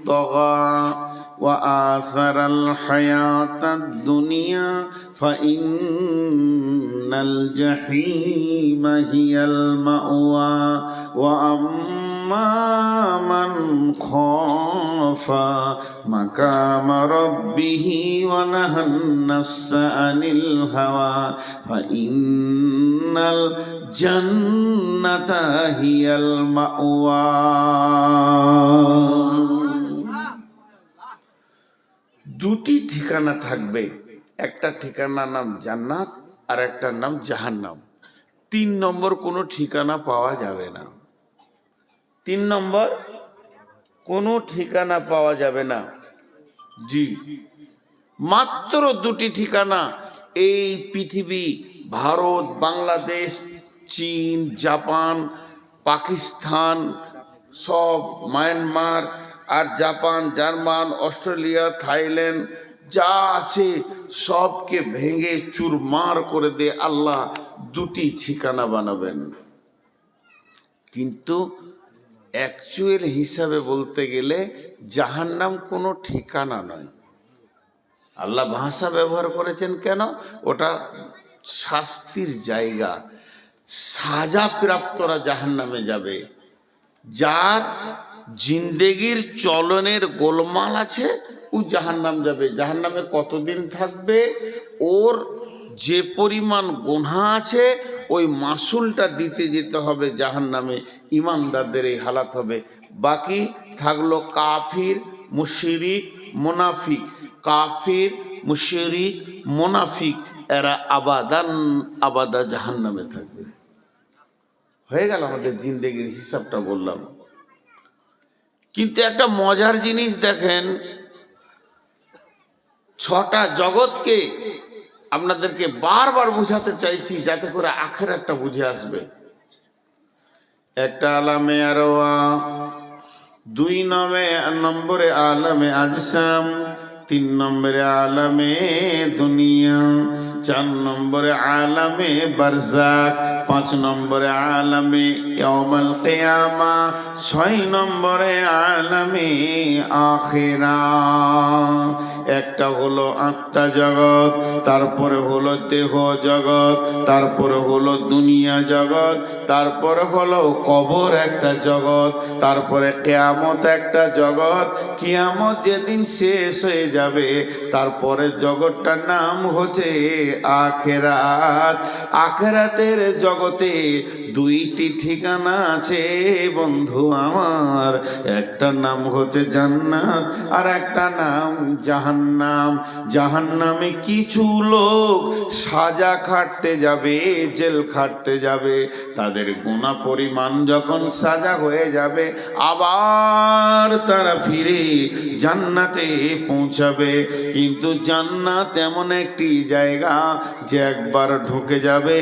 طغى وآثر الحياة الدنيا فإن الجحيم هي المأوى وأما من خاف مقام ربه ونهى النفس عن الهوى فإن الجنة هي المأوى। দুটি ঠিকানা থাকবে, একটা ঠিকানার নাম জান্নাত আর একটার নাম জাহান্নাম। 3 নম্বর কোনো ঠিকানা পাওয়া যাবে না। 3 নম্বর কোনো ঠিকানা পাওয়া যাবে না। জি, মাত্র 2টি ঠিকানা এই পৃথিবী, ভারত, বাংলাদেশ, চীন, জাপান, পাকিস্তান, সব মায়ানমার আর জাপান, জার্মান, অস্ট্রেলিয়া, থাইল্যান্ড যা আছে সবকে ভেঙে চুরমার করে দিয়ে আল্লাহ 2টি ঠিকানা বানাবেন। কিন্তু অ্যাকচুয়াল হিসাবে বলতে গেলে জাহান্নাম কোনো ঠিকানা নয়। আল্লাহ ভাষা ব্যবহার করেছেন কেন? ওটা শাস্তির জায়গা। সাজা প্রাপ্তরা জাহান্নামে যাবে। যার জিন্দেগির চলনের গোলমাল আছে ও জাহান্নাম যাবে। জাহান্নামে কতদিন থাকবে? ওর যে পরিমাণ গুনাহ আছে ওই মাসুলটা দিতে যেতে হবে জাহান্নামে। ইমানদারদের এই হালাত হবে। বাকি থাকলো কাফির, মুশরিক, মুনাফিক। কাফির, মুশরিক, মুনাফিক এরা আবাদান আবাদা জাহান্নামে থাকবে। হয়ে গেল আমাদের জিন্দেগির হিসাবটা বললাম। কিন্তু একটা মজার জিনিস দেখেন, 6টা জগৎকে আপনাদেরকে বারবার বুঝাতে চাইছি যাতে করে আখিরাতটা বুঝে আসবে। একটা আলামে আরওয়া, 2 নম্বরে আলামে আজসাম, 3 নম্বরে আলামে দুনিয়া, 4 নম্বরে আলামে বারজাক, 5 নম্বরে আলামে ইয়াউমুল কিয়ামা, 6 নম্বরে আলামে আখিরাত। একটা হলো আত্মা জগৎ, তারপরে হলো দেহ জগৎ, তারপরে হলো দুনিয়া জগৎ, তারপরে হলো কবর একটা জগৎ, তারপরে কিয়ামত একটা জগৎ। কিয়ামত যেদিন শেষ হয়ে যাবে তারপরে জগৎটার নাম হচ্ছে আখিরাত। আখিরাতের জগতে 2টি ঠিকানা আছে বন্ধু আমার, একটা নাম হচ্ছে জান্নাত আর একটা নাম জাহান্নাম। জাহান্নামে কিছু লোক সাজা খাটতে যাবে, জেল খাটতে যাবে। তাদের গুনাহ পরিমাণ যখন সাজা হয়ে যাবে আবার তারা ফিরে জান্নাতে পৌঁছাবে। কিন্তু জান্নাত এমন একটি জায়গা যে একবার ঢুকে যাবে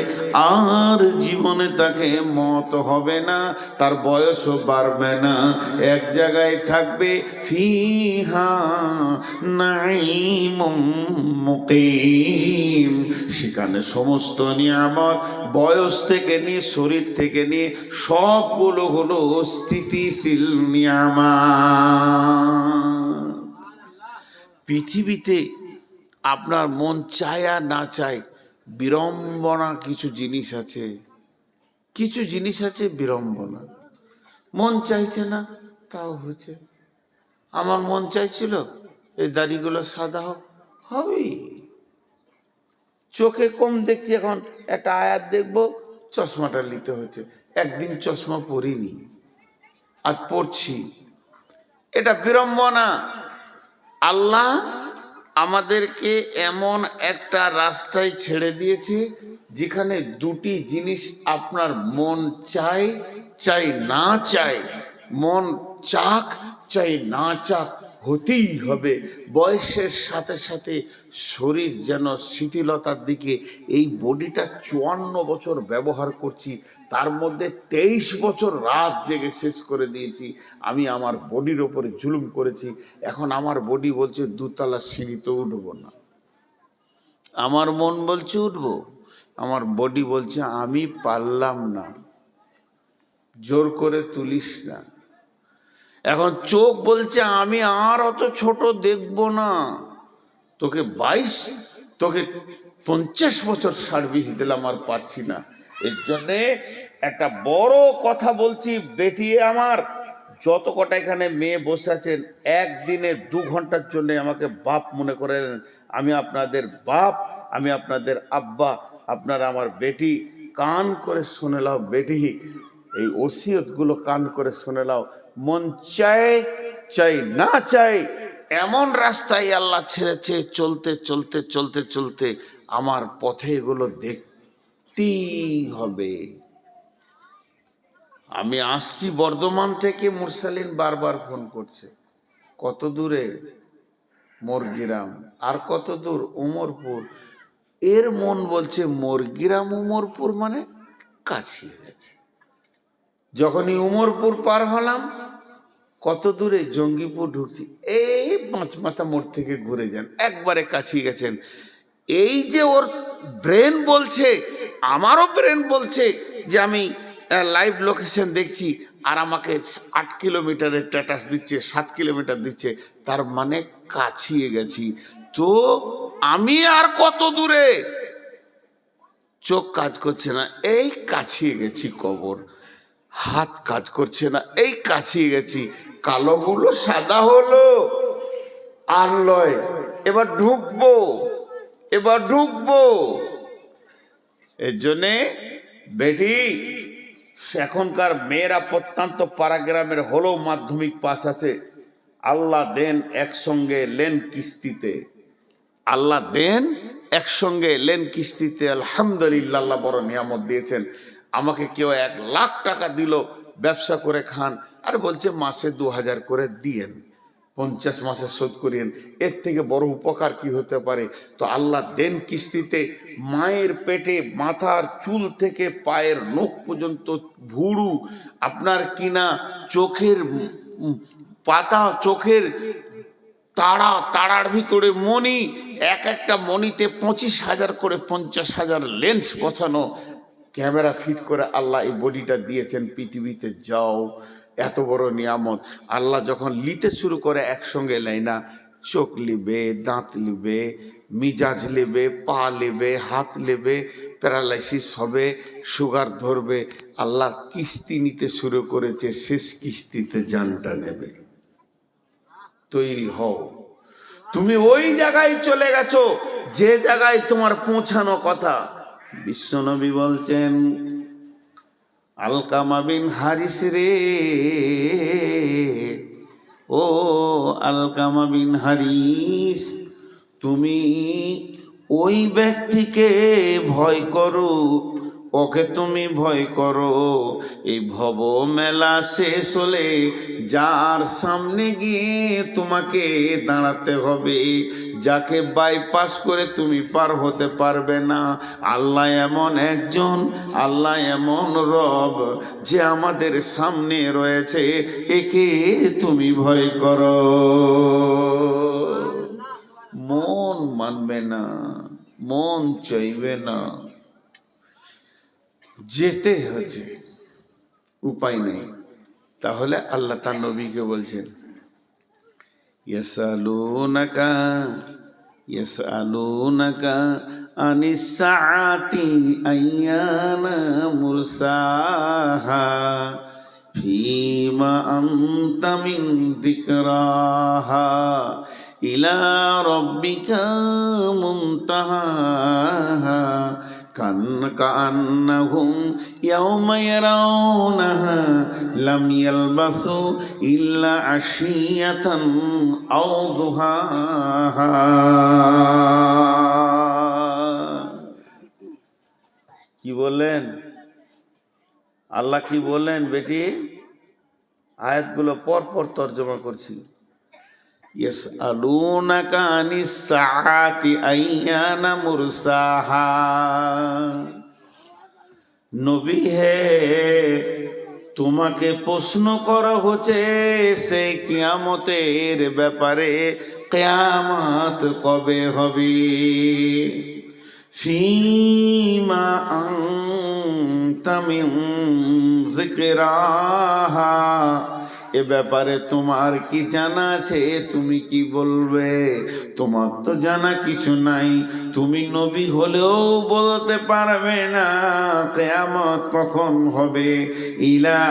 আর জীবনে তাকে মত হবে না, তার বয়সও বাড়বে না, এক জায়গায় থাকবে। ফিহা নাঈমুম মুকিম, সেখানে সমস্ত নিয়ামত বয়স থেকে নিয়ে শরীর থেকে নিয়ে সবগুলো হলো স্থিতিশীল নিয়ামত। পৃথিবীতে আপনার মন চায় আর না চায় বিড়ম্বনা কিছু জিনিস আছে, কিছু জিনিস আছে বিড়ম্বনা। মন চাইছে না তাও হচ্ছে। আমার মন চাইছিল এই দাড়িগুলো সাদা হোক, হবেই। চোখে কম দেখছি, এখন একটা আয়াত দেখবো, চশমাটা নিতে হচ্ছে। একদিন চশমা পরিনি, আজ পড়ছি। এটা বিড়ম্বনা। আল্লাহ আমাদেরকে এমন একটা রাস্তায় ছেড়ে দিয়েছে যেখানে 2টি জিনিস আপনার মন চাই, চাই না চাই, মন চাক চাই না চাক হতেই হবে। বয়সের সাথে সাথে শরীর যেন শিথিলতার দিকে। এই বডিটা 54 বছর ব্যবহার করছি, তার মধ্যে 23 বছর রাত জেগে শেষ করে দিয়েছি। আমি আমার বডির ওপরে জুলুম করেছি। এখন আমার বডি বলছে 2 তলা সিঁড়িতে উঠবো না, আমার মন বলছে উঠবো, আমার বডি বলছে আমি পারলাম না, জোর করে তুলিস না। এখন চোখ বলছে আমি আর অত ছোট দেখব না, তোকে 50 বছর সার্ভিস দিলাম, আর পারছি না। এর জন্যে একটা বড় কথা বলছি, বেটি আমার যত কটা এখানে মেয়ে বসে আছেন, একদিনে 2 ঘন্টার জন্য আমাকে বাপ মনে করেন। আমি আপনাদের বাপ, আমি আপনাদের আব্বা, আপনারা আমার বেটি। কান করে শুনে লাও বেটি, এই ওসিয়তগুলো কান করে শুনে লাও। মন চাই চাই না চাই, এমন রাস্তায় আল্লাহ ছেড়েছে, চলতে চলতে চলতে চলতে আমার পথে এগুলো দেখতেই হবে। আমি আসছি বর্ধমান থেকে, মুরসালিন বারবার ফোন করছে, কত দূরে? মোরগ্রাম। আর কত দূর? উমরপুর। এর মন বলছে মোরগ্রাম উমরপুর মানে কাছে গেছে। যখনই উমরপুর পার হলাম, কত দূরে? জঙ্গিপুর ঢুকছি, এই 5 মাথা মোড় থেকে ঘুরে যান, একবারে কাছে গেছেন। এই যে ওর ব্রেন বলছে, আমারও ব্রেন বলছে যে আমি লাইভ লোকেশন দেখছি, আর আমাকে 8 কিলোমিটারের স্ট্যাটাস দিচ্ছে, 7 কিলোমিটার দিচ্ছে, তার মানে কাছিয়ে গেছি। তো আমি আর কত দূরে? চোখ কাজ করছে না, এই কাছিয়ে গেছি কবর। হাত কাজ করছে না, এই কাছিয়ে গেছি। কালোগুলো সাদা হলো, আর লয়, এবার ঢুকবো, এবার ঢুকবো। এর জন্যে বেটি, এখনকার মেয়েরা প্রত্যন্ত পাড়া গ্রামের হলেও মাধ্যমিক পাস আছে, আল্লাহ দেন একসঙ্গে লেন কিস্তিতে, আল্লাহ দেন একসঙ্গে লেন কিস্তিতে। আলহামদুলিল্লাহ, আল্লাহ বড় নিয়ামত দিয়েছেন। আমাকে কেউ 1 লাখ টাকা দিল, ব্যবসা করে খান, আর বলছে মাসে 2000 করে দিয়েন, 50 মাসে শোধ করিয়েন। এর থেকে বড় উপকার কি হতে পারে? তো আল্লাহ দেন কিস্তিতে। মায়ের পেটে মাথার চুল থেকে পায়ের নখ পর্যন্ত ভুরু, আপনার কিনা চোখের পাতা, চোখের তারার ভিতরে মণি, একটা মণিতে 25,000 করে 50,000 লেন্স বসানো, ক্যামেরা ফিট করে আল্লাহ এই বডিটা দিয়েছেন পৃথিবীতে। যাও, এত বড় নিয়ামত। আল্লাহ যখন নিতে শুরু করে একসঙ্গে নেয় না, চোখ লিবে, দাঁত লিবে, মিজাজ লিবে, পা লিবে, হাত লিবে, প্যারালাইসিস হবে, সুগার ধরবে। আল্লাহ কিস্তি নিতে শুরু করেছে, শেষ কিস্তিতে জানটা নেবে। তৈরি হও। তুমি ওই জায়গায় চলে গেছো যে জায়গায় তোমার পৌঁছানো কথা। বিশ্বনবী বলছেন, আলকামা বিন হারিস রে, ও আলকামা বিন হারিস, তুমি ওই ব্যক্তিকে ভয় করো, ওকে তুমি ভয় করো। এই ভব মেলা শেষ হলে যার সামনে গিয়ে তোমাকে দাঁড়াতে হবে, যাকে বাইপাস করে তুমি পার হতে পারবে না। আল্লাহ এমন একজন, আল্লাহ এমন রব যে আমাদের সামনে রয়েছে, একে তুমি ভয় করো। মন মানবে না, মন চাইবে না, যেতে হচ্ছে, উপায় নেই। তাহলে আল্লাহ তার নবীকে বলছেন, ইয়াসালুনাকা ইয়াসালুনাকা আনিস সাআতি আইয়ানা মুরসাহা ফীমা আনতা মিন যিকরাহা ইলা রাব্বিকা মুনতাহাহা কান্নাহুম ইয়াওমা ইয়ারাউনাহা লাম ইয়ালবাসু ইল্লা আশিয়াতান আও দুহাহা। কি বলেন আল্লাহ? কি বলেন বেটি? আয়াতগুলো পর তর্জমা করছি। ইয়াসআলুনাকা আনিস সাআতি আইয়ানা মুরসাহা। নবী হে, তোমাকে প্রশ্ন করা হচ্ছে সেই কিয়ামতের ব্যাপারে, কিয়ামত কবে হবে। ফীমা আনতা মিন যিকরাহা, এ ব্যাপারে তোমার কি জানা আছে? তুমি কি বলবে? তোমার তো জানা কিছু নাই, তুমি নবী হলেও বলতে পারবে না কিয়ামত কখন হবে। ইলা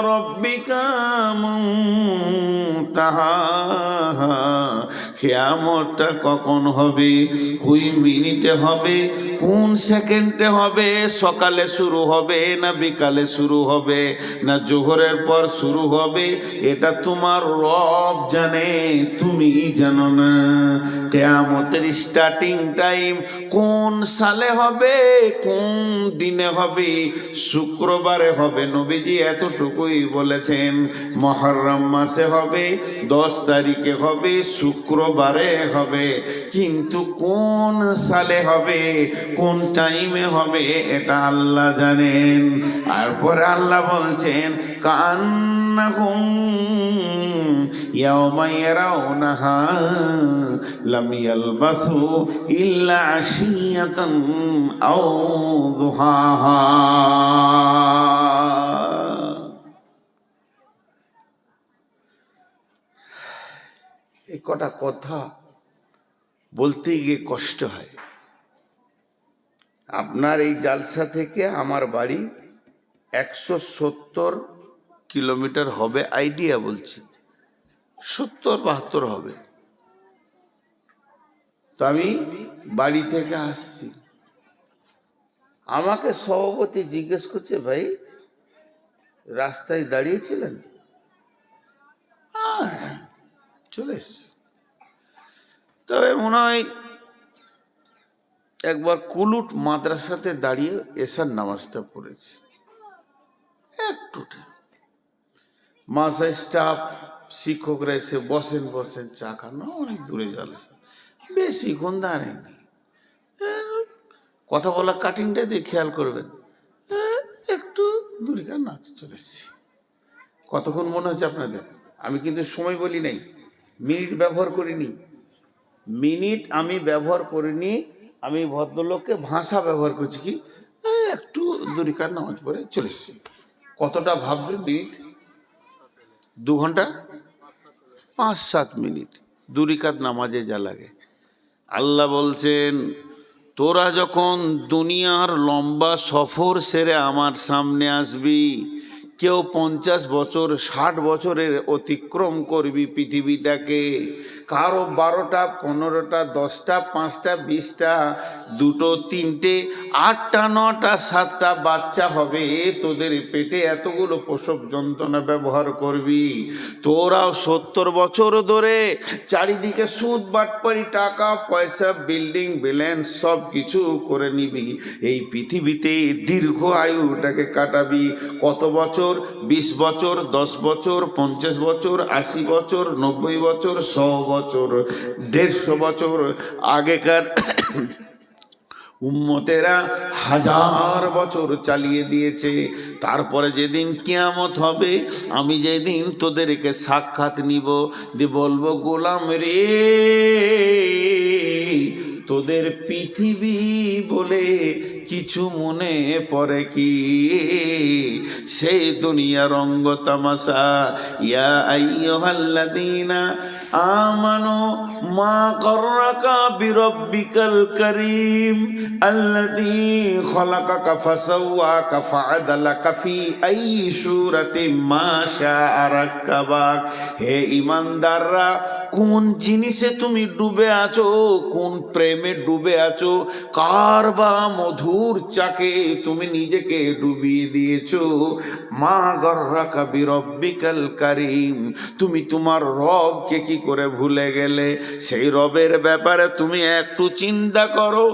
রাব্বিকা মুনতাহাহা, কিয়ামতটা কখন হবে, কোন মিনিটে হবে, কোন সেকেন্ডে হবে, সকালে শুরু হবে না বিকালে শুরু হবে না জোহরের পর শুরু হবে, এটা তোমার রব জানে, তুমি জানো না। কিয়ামতের স্টার্টিং টাইম কোন সালে হবে, কোন দিনে হবে, শুক্রবারে হবে, নবীজি এতটুকুই বলেছেন। মুহররম মাসে হবে, 10 তারিখে হবে, শুক্রবারে হবে, কিন্তু কোন সালে হবে, কোন টাইমে হবে, এটা আল্লাহ জানেন। আর পরে আল্লাহ বলছেন কান্নাহুম ইয়াওমা ইয়ারাউনাহা লাম ইয়ালবাসু ইল্লা আশিয়াতান আও দুহাহা। এই কটা কথা বলতে গিয়ে কষ্ট হয়। আপনার এই জালসা থেকে আমার বাড়ি 170 কিলোমিটার হবে, আইডিয়া বলছি, 70-72 হবে। তো আমি বাড়ি থেকে আসছি, আমাকে সভাপতি জিজ্ঞেস করছে, ভাই রাস্তায় দাঁড়িয়েছিলেন? চলে এসছি। তবে মনে হয় একবার কুলুট মাদ্রাসাতে দাঁড়িয়ে এসার নামাজটা পড়েছি একটু। মাসা স্টাফ শিক্ষকরা এসে বসেন বসেন চা খান, অনেক দূরে জলসা, বেশিক্ষণ দাঁড়ায়নি। কথা বলা কাটিংটা দিয়ে খেয়াল করবেন, একটু দূরে কার না চলে এসছি। কতক্ষণ মনে হচ্ছে আপনাদের? আমি কিন্তু সময় বলি নাই, মিনিট ব্যবহার করিনি, মিনিট আমি ব্যবহার করিনি, আমি ভদ্রলোককে ভাষা ব্যবহার করছি কি একটু দূরিকার নামাজ পড়ে চলে এসছি। কতটা ভাববেন মিনিট? 2 ঘন্টা 5-7 মিনিট দূরিকাত নামাজে যা লাগে। আল্লাহ বলছেন তোরা যখন দুনিয়ার লম্বা সফর সেরে আমার সামনে আসবি, কেউ 50 বছর 60 বছরের অতিক্রম করবি পৃথিবীটাকে, কারো 12টা 15টা 10টা 5টা 20টা 2টো 3টে 8টা 9টা 7টা বাচ্চা হবে, তোদের পেটে এতগুলো প্রসব যন্ত্রণা ব্যবহার করবি। তোরাও 70 বছর ধরে চারিদিকে সুদ বাটপারি টাকা পয়সা বিল্ডিং বিল্যান্স সব কিছু করে নিবি, এই পৃথিবীতে দীর্ঘ আয়ুটাকে কাটাবি। কত বছর? 20 বছর, 10 বছর, 50 বছর, 80 বছর, 90 বছর, 100 বছর, 150 বছর। আগেকার উম্মতেরা 1000 বছর চালিয়ে দিয়েছে। তারপরে যেদিন কিয়ামত হবে, আমি যেদিন তোদেরকে সাক্ষাৎ নিব, দিয়ে বলবো গোলাম রে, তোদের পৃথিবী বলে কিছু মনে পড়ে কি? সেই দুনিয়ার রঙ্গ তামাশা। ইয়া আইয়ুহাল্লাযীনা আমানু মা গররাকা বিরাব্বিকাল কারীম আল্লাযী খলাকাকা ফাসাওয়াকা ফাআদালাকা ফি আইয়ি সূরাতিন মা শাআ রাক্কাবাক। হে ঈমানদাররা, কোন জিনিসে তুমি ডুবে আছো, কোন প্রেমে ডুবে আছো, কার বা মধুর চাকে তুমি নিজেকে ডুবিয়ে দিয়েছো। মা গররাকা বিরাব্বিকাল কারীম, তুমি তোমার রবকে কি করে ভুলে গেলে? সেই রবের ব্যাপারে তুমি একটু চিন্তা করো।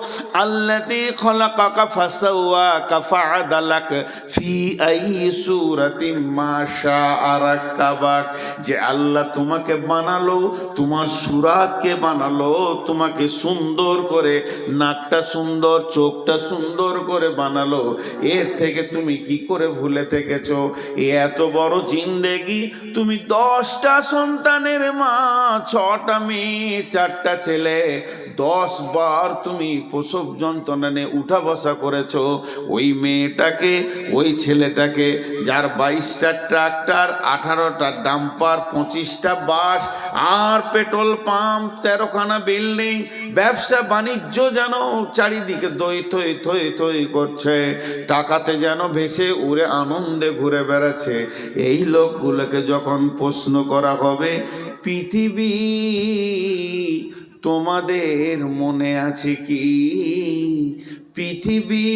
আল্লাযী খলাকাকা ফাসাওয়াকা ফাআদালাক ফি আইয়ি সূরাতিন মা শাআ রাক্কাবাক। যে আল্লাহ তোমাকে বানালো, তোমার সুরাতকে বানালো, তোমাকে সুন্দর করে, নাকটা সুন্দর, চোখটা সুন্দর করে বানালো, এর থেকে তুমি কি করে ভুলে থেকেছো? এত বড় জিন্দেগি, তুমি 10টা সন্তানের মা, 6টা মেয়ে, 4টা ছেলে, 10 বার তুমি প্রসব যন্ত্রণা নিয়ে উঠা বসা করেছো, ওই মেয়েটাকে, ওই ছেলেটাকে যার 22টা ট্রাক্টর, 18টা ডাম্পার, 25টা বাস আর পেট্রোল পাম্প, 13খানা বিল্ডিং, ব্যবসা বাণিজ্য যেন চারিদিকে দই থই থই থই করছে, টাকাতে যেন ভেসে উড়ে আনন্দে ঘুরে বেড়াচ্ছে, এই লোকগুলোকে যখন প্রশ্ন করা হবে, পৃথিবী তোমাদের মনে আছে কি? পৃথিবী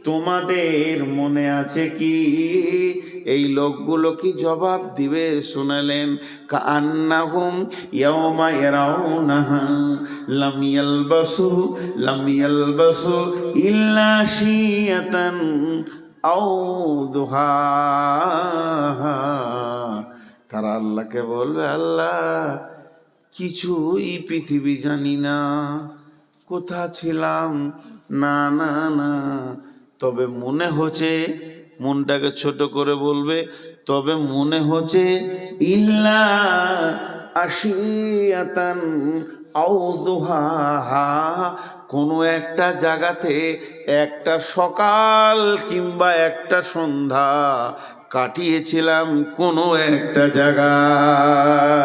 তোমাদের মনে আছে কি? এই লোকগুলো কি জবাব দিবে শুনালেন, কান্নাহুম ইয়াওমা ইয়ারাউনাহা লাম ইয়ালবাসু ইল্লা শিয়াতান আও দুহাহা। তারা আল্লাহকে বলবে, আল্লাহ কিছুই পৃথিবী জানি না, কোথা ছিলাম, না না না, তবে মনে হচ্ছে, মনটাকে ছোট করে বলবে, তবে মনে হচ্ছে ইল্লা আশিয়াতান আও দুহাহা, কোনো একটা জায়গাতে একটা সকাল কিংবা একটা সন্ধ্যা কাটিয়েছিলাম কোনো একটা জায়গায়।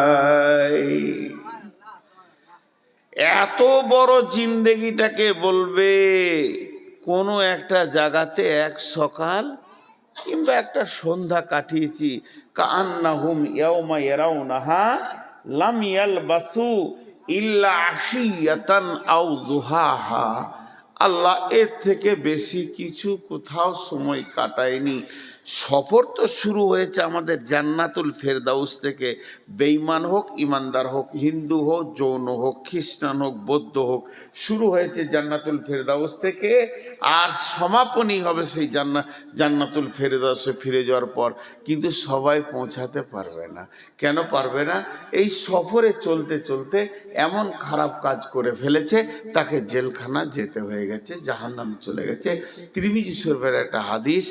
এত বড় জিন্দেগিটাকে বলবে কোনো একটা জায়গাতে এক সকাল কিংবা একটা সন্ধ্যা কাটিয়েছি। কান্নাহুম ইয়াওমা ইয়ারাউনাহা লাম ইয়ালবাসু ইল্লা আশিয়াতান আও দুহাহা। আল্লাহ এর থেকে বেশি কিছু কোথাও সময় কাটায়নি। সফর তো শুরু হয়েছে আমাদের জান্নাতুল ফেরদাউস থেকে। বেঈমান হোক, ইমানদার হোক, হিন্দু হোক, জৈন হোক, খ্রিস্টান হোক, বৌদ্ধ হোক, শুরু হয়েছে জান্নাতুল ফেরদাউস থেকে, আর সমাপনী হবে সেই জান্নাতুল ফেরদাউসে ফিরে যাওয়ার পর। কিন্তু সবাই পৌঁছাতে পারবে না। কেন পারবে না? এই সফরে চলতে চলতে এমন খারাপ কাজ করে ফেলেছে, তাকে জেলখানা যেতে হয়ে গেছে, জাহান্নাম চলে গেছে। তিরমিজি শরীফের একটা হাদিস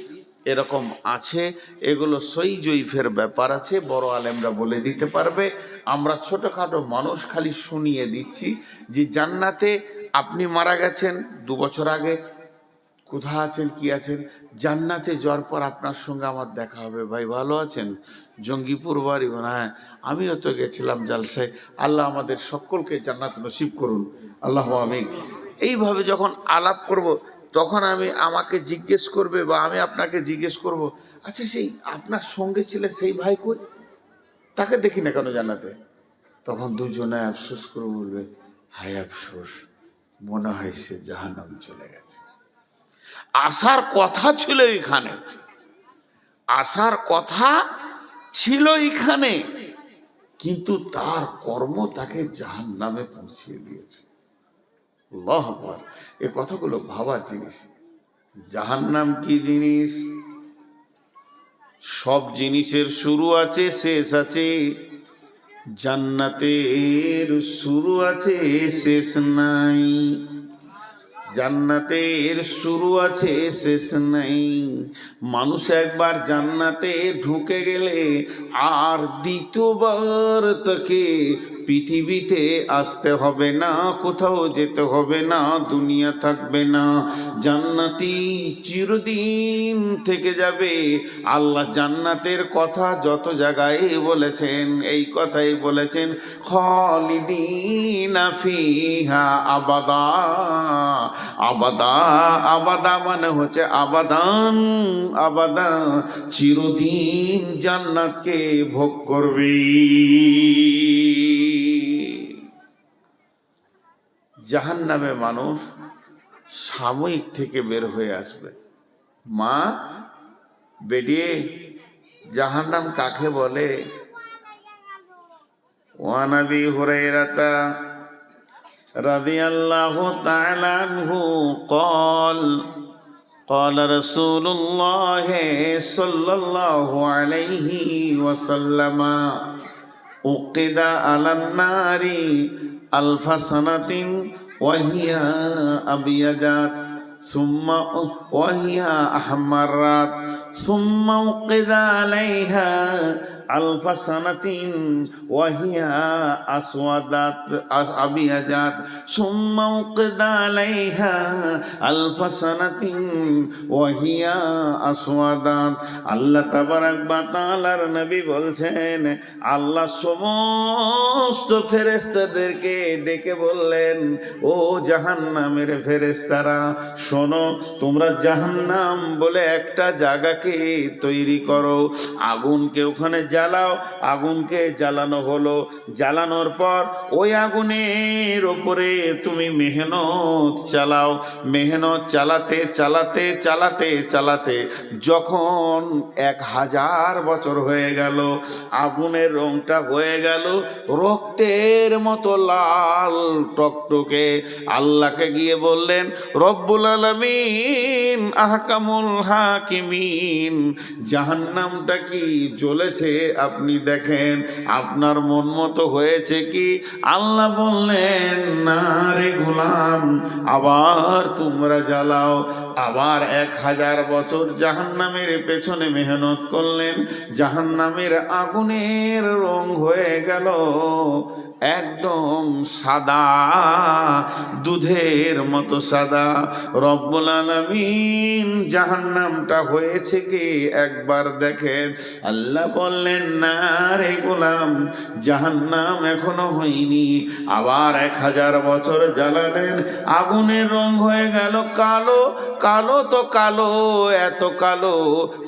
এরকম আছে, এগুলো সই জয়ীফের ব্যাপার আছে, বড় আলেমরা বলে দিতে পারবে। আমরা ছোটোখাটো মানুষ খালি শুনিয়ে দিচ্ছি যে জান্নাতে আপনি মারা গেছেন 2 বছর আগে, কোথা আছেন, কি আছেন, জান্নাতে যাওয়ার পর আপনার সঙ্গে আমার দেখা হবে, ভাই ভালো আছেন, জঙ্গিপুর বাড়ি, হ্যাঁ আমিও তো গেছিলাম জালসায়, আল্লাহ আমাদের সকলকে জান্নাত নসিব করুন, আল্লাহ আমিন। এইভাবে যখন আলাপ করব, তখন আমাকে জিজ্ঞেস করবে বা আমি আপনাকে জিজ্ঞেস করব, আচ্ছা সেই আপনার সঙ্গে ছিল সেই ভাই কই, তাকে দেখি না কেন জান্নাতে? তখন দুজনে আফসোস করে বলবে, হায় আফসোস, মনে হয় সে জাহান্নাম চলে গেছে। আসার কথা ছিল এখানে, আসার কথা ছিল এখানে, কিন্তু তার কর্ম তাকে জাহান্নামে পৌঁছিয়ে দিয়েছে। আল্লাহু আকবার। এই কথাগুলো ভাবার জিনিস। জাহান্নাম কি জিনিস? সব জিনিসের শুরু আছে, শেষ আছে। জান্নাতের শুরু আছে, শেষ নাই। জান্নাতের শুরু আছে, শেষ নাই। মানুষ একবার জান্নাতে ঢুকে গেলে আর দ্বিতীয়বার তাকে পৃথিবীতে আসতে হবে না, কোথাও যেতে হবে না, দুনিয়া থাকবে না, জান্নাতি চিরদিন থেকে যাবে। আল্লাহ জান্নাতের কথা যত জায়গায় বলেছেন, এই কথাই বলেছেন, খালিদিনা ফিহা আবাদা। আবাদা, আবাদা মানে হচ্ছে আবাদান, আবাদা, চিরদিন জান্নাতকে ভোগ করবে। জাহান্নামে মানুষ সাময়িক থেকে বের হয়ে আসবে। মা বেরিয়ে, জাহান্নাম কাকে বলে? ওয়ান আবি হুরায়রাতা রাদিয়াল্লাহু তাআলা আনহু قال قال رسول الله صلى الله عليه وسلم أوقد على النار 1000 سنة وهي أبيضت ثم وهي أحمرت ثم أوقد عليها আলফা সানাতিন ওয়াহিয়া আসওয়াদাত আবিয়াজাত সুম্মা উকদা আলাইহা আলফা সানাতিন ওয়াহিয়া আসওয়াদাত। আল্লাহ তাবারাক ওয়া তাআলার নবী বলছেন, আল্লাহ সমস্ত ফেরেশতাদেরকে ডেকে বললেন, ও জাহান্নামের ফেরেশতারা শোনো, তোমরা জাহান্নাম বলে একটা জায়গাকে তৈরি করো, আগুনকে ওখানে জ্বালাও। আগুনকে জ্বালানো হলো, জ্বালানোর পর ওই আগুনের ওপরে তুমি মেহনত চালাও। মেহনত চালাতে চালাতে চালাতে চালাতে যখন 1000 বছর হয়ে গেল, আগুনের রংটা হয়ে গেল রক্তের মতো লাল টকটকে। আল্লাহকে গিয়ে বললেন, রব্বুল আলামিন আহকামুল হাকিমিন, জাহান্নামটা কি জ্বলেছে আপনি দেখেন, আপনার মন মতো হয়েছে কি? আল্লাহ বললেন, না রে গোলাম, আবার তোমরা জ্বালাও। আবার 1000 বছর জাহান্নামের পেছনে মেহনত করলেন, জাহান্নামের আগুনের রং হয়ে গেল একদম সাদা, দুধের মতো সাদা। রব্বুল আলামিন জাহান্নামটা হয়েছে কি একবার দেখেন। আল্লাহ বললেন, না রে গোলাম, জাহান্নাম এখনো হয়নি। আবার 1000 বছর জ্বালালেন, আগুনের রং হয়ে গেল কালো। কালো তো কালো, এত কালো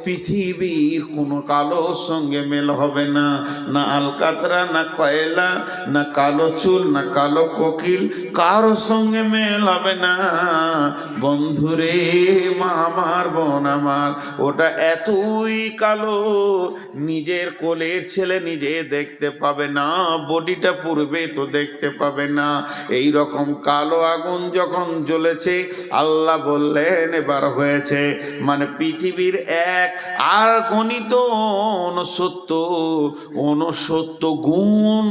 পৃথিবীর কোনো কালোর সঙ্গে মেল হবে না। না আলকাতরা, না কয়লা, না কালো চুল, না কালো কোকিল, কারো সঙ্গে মেল হবে না। বন্ধুরে, মা আমার, বোন আমার, ওটা এতই কালো নিজের কোলের ছেলে নিজে দেখতে পাবে না, বডিটা পুরবে তো দেখতে পাবে না। এই রকম কালো আগুন যখন জ্বলেছে, আল্লাহ বললেন এবার হয়েছে, মানে পৃথিবীর এক আর গণিত 69 গুণ,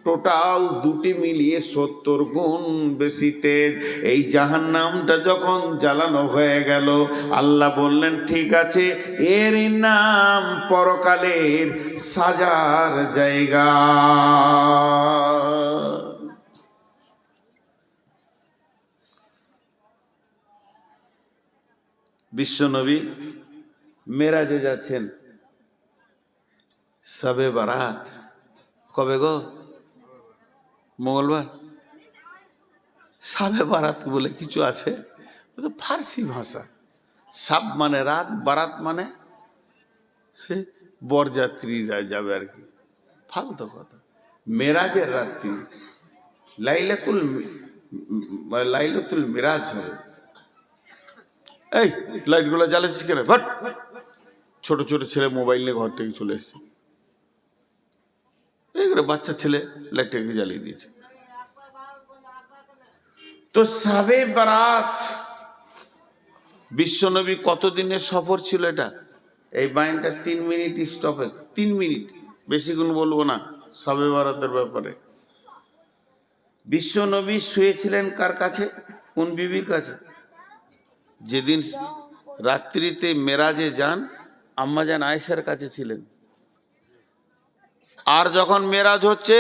টোটাল দুটি মিলিয়ে 70 গুণ বেশি তেজ। এই জাহান্নামটা যখন জ্বালানো হয়ে গেল, আল্লাহ বললেন, ঠিক আছে, এর নাম পরকালের সাজার জায়গা। বিশ্বনবী মেরাজে যাচ্ছেন, শবে বারাত কবে গো? মঙ্গলবার। শবে বারাত বলে কিছু আছে, ফার্সি ভাষা। সাব মানে রাত, বারাত মানে বরযাত্রীরা যাবে আর কি, ফালতু কথা। মেরাজের রাত্রি, লাইলাতুল মিরাজ হবে। এই লাইটগুলো জ্বালাচ্ছিস কেন? ঘট। ছোট ছোট ছেলে মোবাইল নিয়ে ঘর থেকে চলে এসছে, এইগুলো বাচ্চা ছেলে লাইটটাকে জ্বালিয়ে দিয়েছে। তো শবে বারাত, বিশ্বনবী কতদিনের সফর ছিল এটা? এই বাইনটা 3 মিনিট স্টপে, 3 মিনিট, বেশিক্ষণ বলবো না শবে বারাতের ব্যাপারে। বিশ্বনবী শুয়েছিলেন কার কাছে? কোন বিবির কাছে? যেদিন রাত্রিতে মেরাজে যান, আম্মাজান আয়েশার কাছে ছিলেন। আর যখন মেরাজ হচ্ছে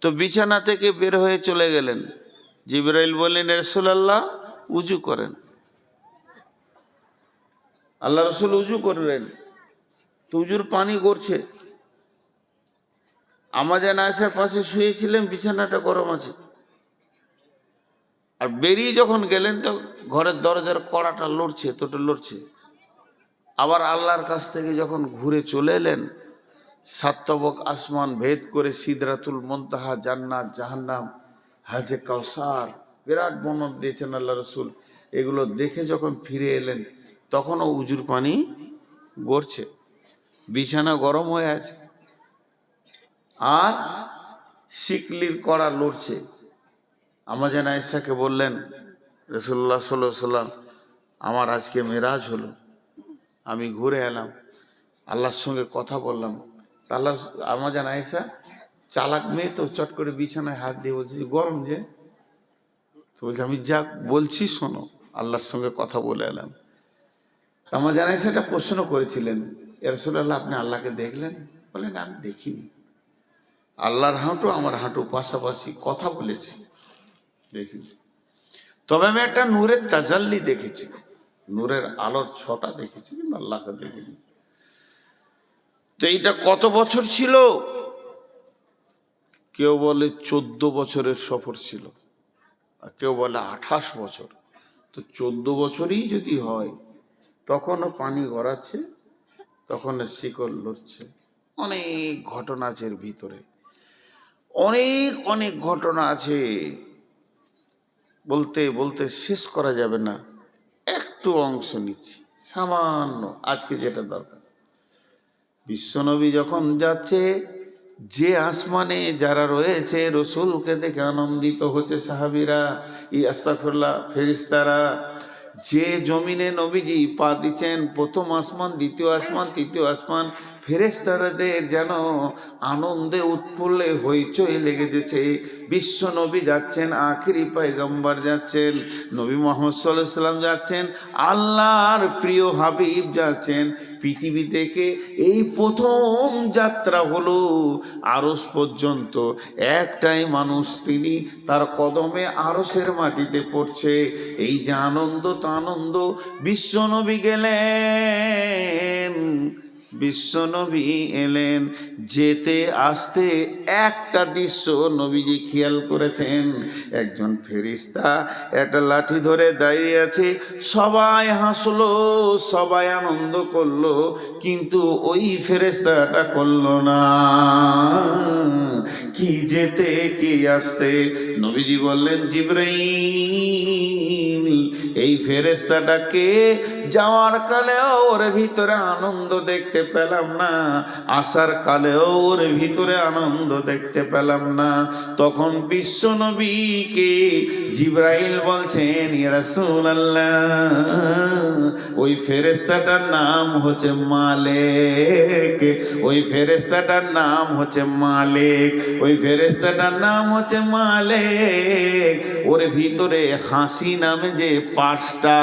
তো বিছানা থেকে বের হয়ে চলে গেলেন। জিবরাইল বললেন, রাসূলুল্লাহ উজু করেন। আল্লাহ রসুল উজু করলেন, তো উজুর পানি গড়ছে। আম্মাজান আয়েশার পাশে শুয়েছিলেন, বিছানাটা গরম আছে। আর বেরিয়ে যখন গেলেন তো ঘরের দরজার কড়াটা লড়ছে, তোটা লড়ছে। আবার আল্লাহর কাছ থেকে যখন ঘুরে চলে এলেন, 7 তবক আসমান ভেদ করে সিদরাতুল মুনতাহা, জান্নাত, জাহান্নাম, হাজে কাউসার, বিরাট বর্ণনা দিয়েছেন আল্লাহ রসুল। এগুলো দেখে যখন ফিরে এলেন, তখনও উজুর পানি গড়ছে, বিছানা গরম হয়ে আছে, আর শিকলির কড়া লড়ছে। আম্মাজান আয়েশাকে বললেন, রাসূলুল্লাহ সাল্লাল্লাহু আলাইহি ওয়াসাল্লাম, আমার আজকে মেরাজ হলো, আমি ঘুরে এলাম, আল্লাহর সঙ্গে কথা বললাম। আল্লাহ, আম্মাজান আয়েশা চালাক মেয়ে তো, চট করে বিছানায় হাত দিয়ে বলছে, গরম যে। তো বলছে, আমি যা বলছি শোনো, আল্লাহর সঙ্গে কথা বলে এলাম। আম্মাজান আয়েশা একটা প্রশ্ন করেছিলেন, ইয়া রাসূলুল্লাহ, আপনি আল্লাহকে দেখলেন? বলেন, আমি দেখিনি। আল্লাহর হাঁটু আমার হাঁটু পাশাপাশি, কথা বলেছি, দেখিনি। তবে আমি একটা নূরের তাজাল্লি দেখেছি, নূরের আলোর ছটা দেখেছি, কিন্তু আল্লাহকে দেখিনি। তো এইটা কত বছর ছিল? কেউ বলে 14 বছরের সফর ছিল, আর কেউ বলে 28 বছর। তো 14 বছরই যদি হয়, তখনও পানি গড়াচ্ছে, তখন শিকল লড়ছে। অনেক ঘটনা আছে এর ভিতরে, অনেক অনেক ঘটনা আছে, বলতে বলতে শেষ করা যাবে না। একটু অংশ নিচ্ছি সামান্য, আজকে যেটা দরকার। বিশ্বনবী যখন যাচ্ছে, যে আসমানে যারা রয়েছে রসুলকে দেখে আনন্দিত হচ্ছে সাহাবীরা, আস্তাগফিরুল্লাহ, ফেরেশতারা। যে জমিনে নবীজি পা দিচ্ছেন, প্রথম আসমান, দ্বিতীয় আসমান, তৃতীয় আসমান, ফেরেশতাদের যেন আনন্দে উৎফুল্লে হইচই লেগে যেছে। বিশ্ব নবী যাচ্ছেন, আখিরি পয়গম্বর যাচ্ছেন, নবী মুহাম্মদ সাল্লাল্লাহু আলাইহি সাল্লাম যাচ্ছেন, আল্লাহর প্রিয় হাবিব যাচ্ছেন পৃথিবী থেকে। এই প্রথম যাত্রা হলো আরশ পর্যন্ত। একটাই মানুষ, তিনি, তার কদমে আরশের মাটিতে পড়ছে। এই যে আনন্দ, তো আনন্দ। বিশ্বনবী গেলেন, বিশ্বনবী এলেন, যেতে আসতে একটা দৃশ্য নবীজি খেয়াল করেছেন। একজন ফেরেশতা একটা লাঠি ধরে দাঁড়িয়ে আছে। সবাই হাসলো, সবাই আনন্দ করলো, কিন্তু ওই ফেরেশতাটা করলো না। কি যেতে কি আসতে? নবীজি বললেন, জিবরাইল, এই ফেরেশতাটাকে যাওয়ার কালেও ওর ভিতরে আনন্দ দেখতে পেলাম না, আসার কালেও ওর ভিতরে আনন্দ দেখতে পেলাম না। তখন বিশ্ব নবীকে জিবরাইল বলছেন, ইয়া রাসূলুল্লাহ, ওই ফেরেশতাটার নাম হচ্ছে মালিক, ওই ফেরেশতাটার নাম হচ্ছে মালিক, ওই ফেরেশতাটার নাম হচ্ছে মালিক। ওর ভিতরে হাসি নামে যে পাঁচটা,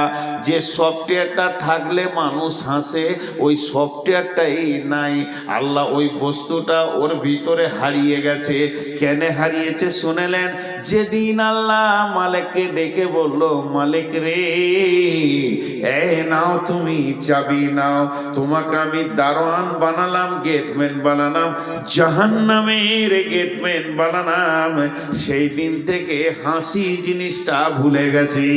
যে সফটওয়্যারটা থাকলে মানুষ হাসে, ওই সফটওয়্যারটাই নাই। আল্লাহ ওই বস্তুটা ওর ভিতরে হারিয়ে গেছে। কেন হারিয়েছে শুনেলেন? যেদিন আল্লাহ মালিককে ডেকে বলল, মালিক রে, নাও তুমি চাবি নাও, তোমাকে আমি দারোয়ান বানালাম, গেটম্যান বানালাম, জাহান্নামের গেটম্যান বানালাম, সেই দিন থেকে হাসি জিনিসটা ভুলে গেছি।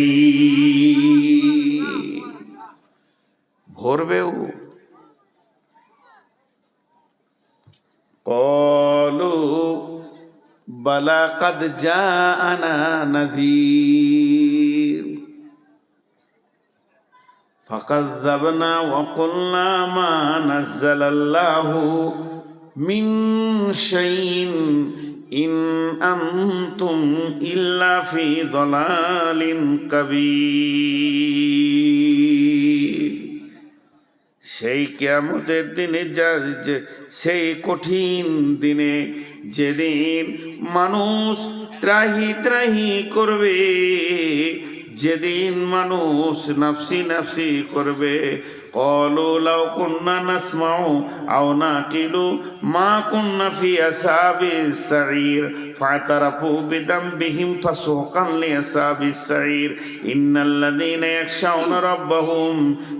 ভরবেও। কলু বালা কাদ জাআনা নাযীর ফাকাযযাবনা ওয়া কুলনা মা নাযালাল্লাহু মিন শাইইন ইন আনতুম ইল্লা ফি দালালিন কাবীর। সেই কিয়ামতের দিনে, সেই কঠিন দিনে, যেদিন মানুষ ত্রাহি ত্রাহি করবে, যেদিন মানুষ নাফসি নাফসি করবে, ক্বালু লাউ কুন্না নাসমাউ আও নাকিলু মা কুন্না ফি আসহাবিস সাঈর ফাতারাফু বিদামবিহিম ফাসুকান লিআসহাবিস সাঈর ইন্নাল্লাযীনা ইয়াখশাউনা রাব্বাহুম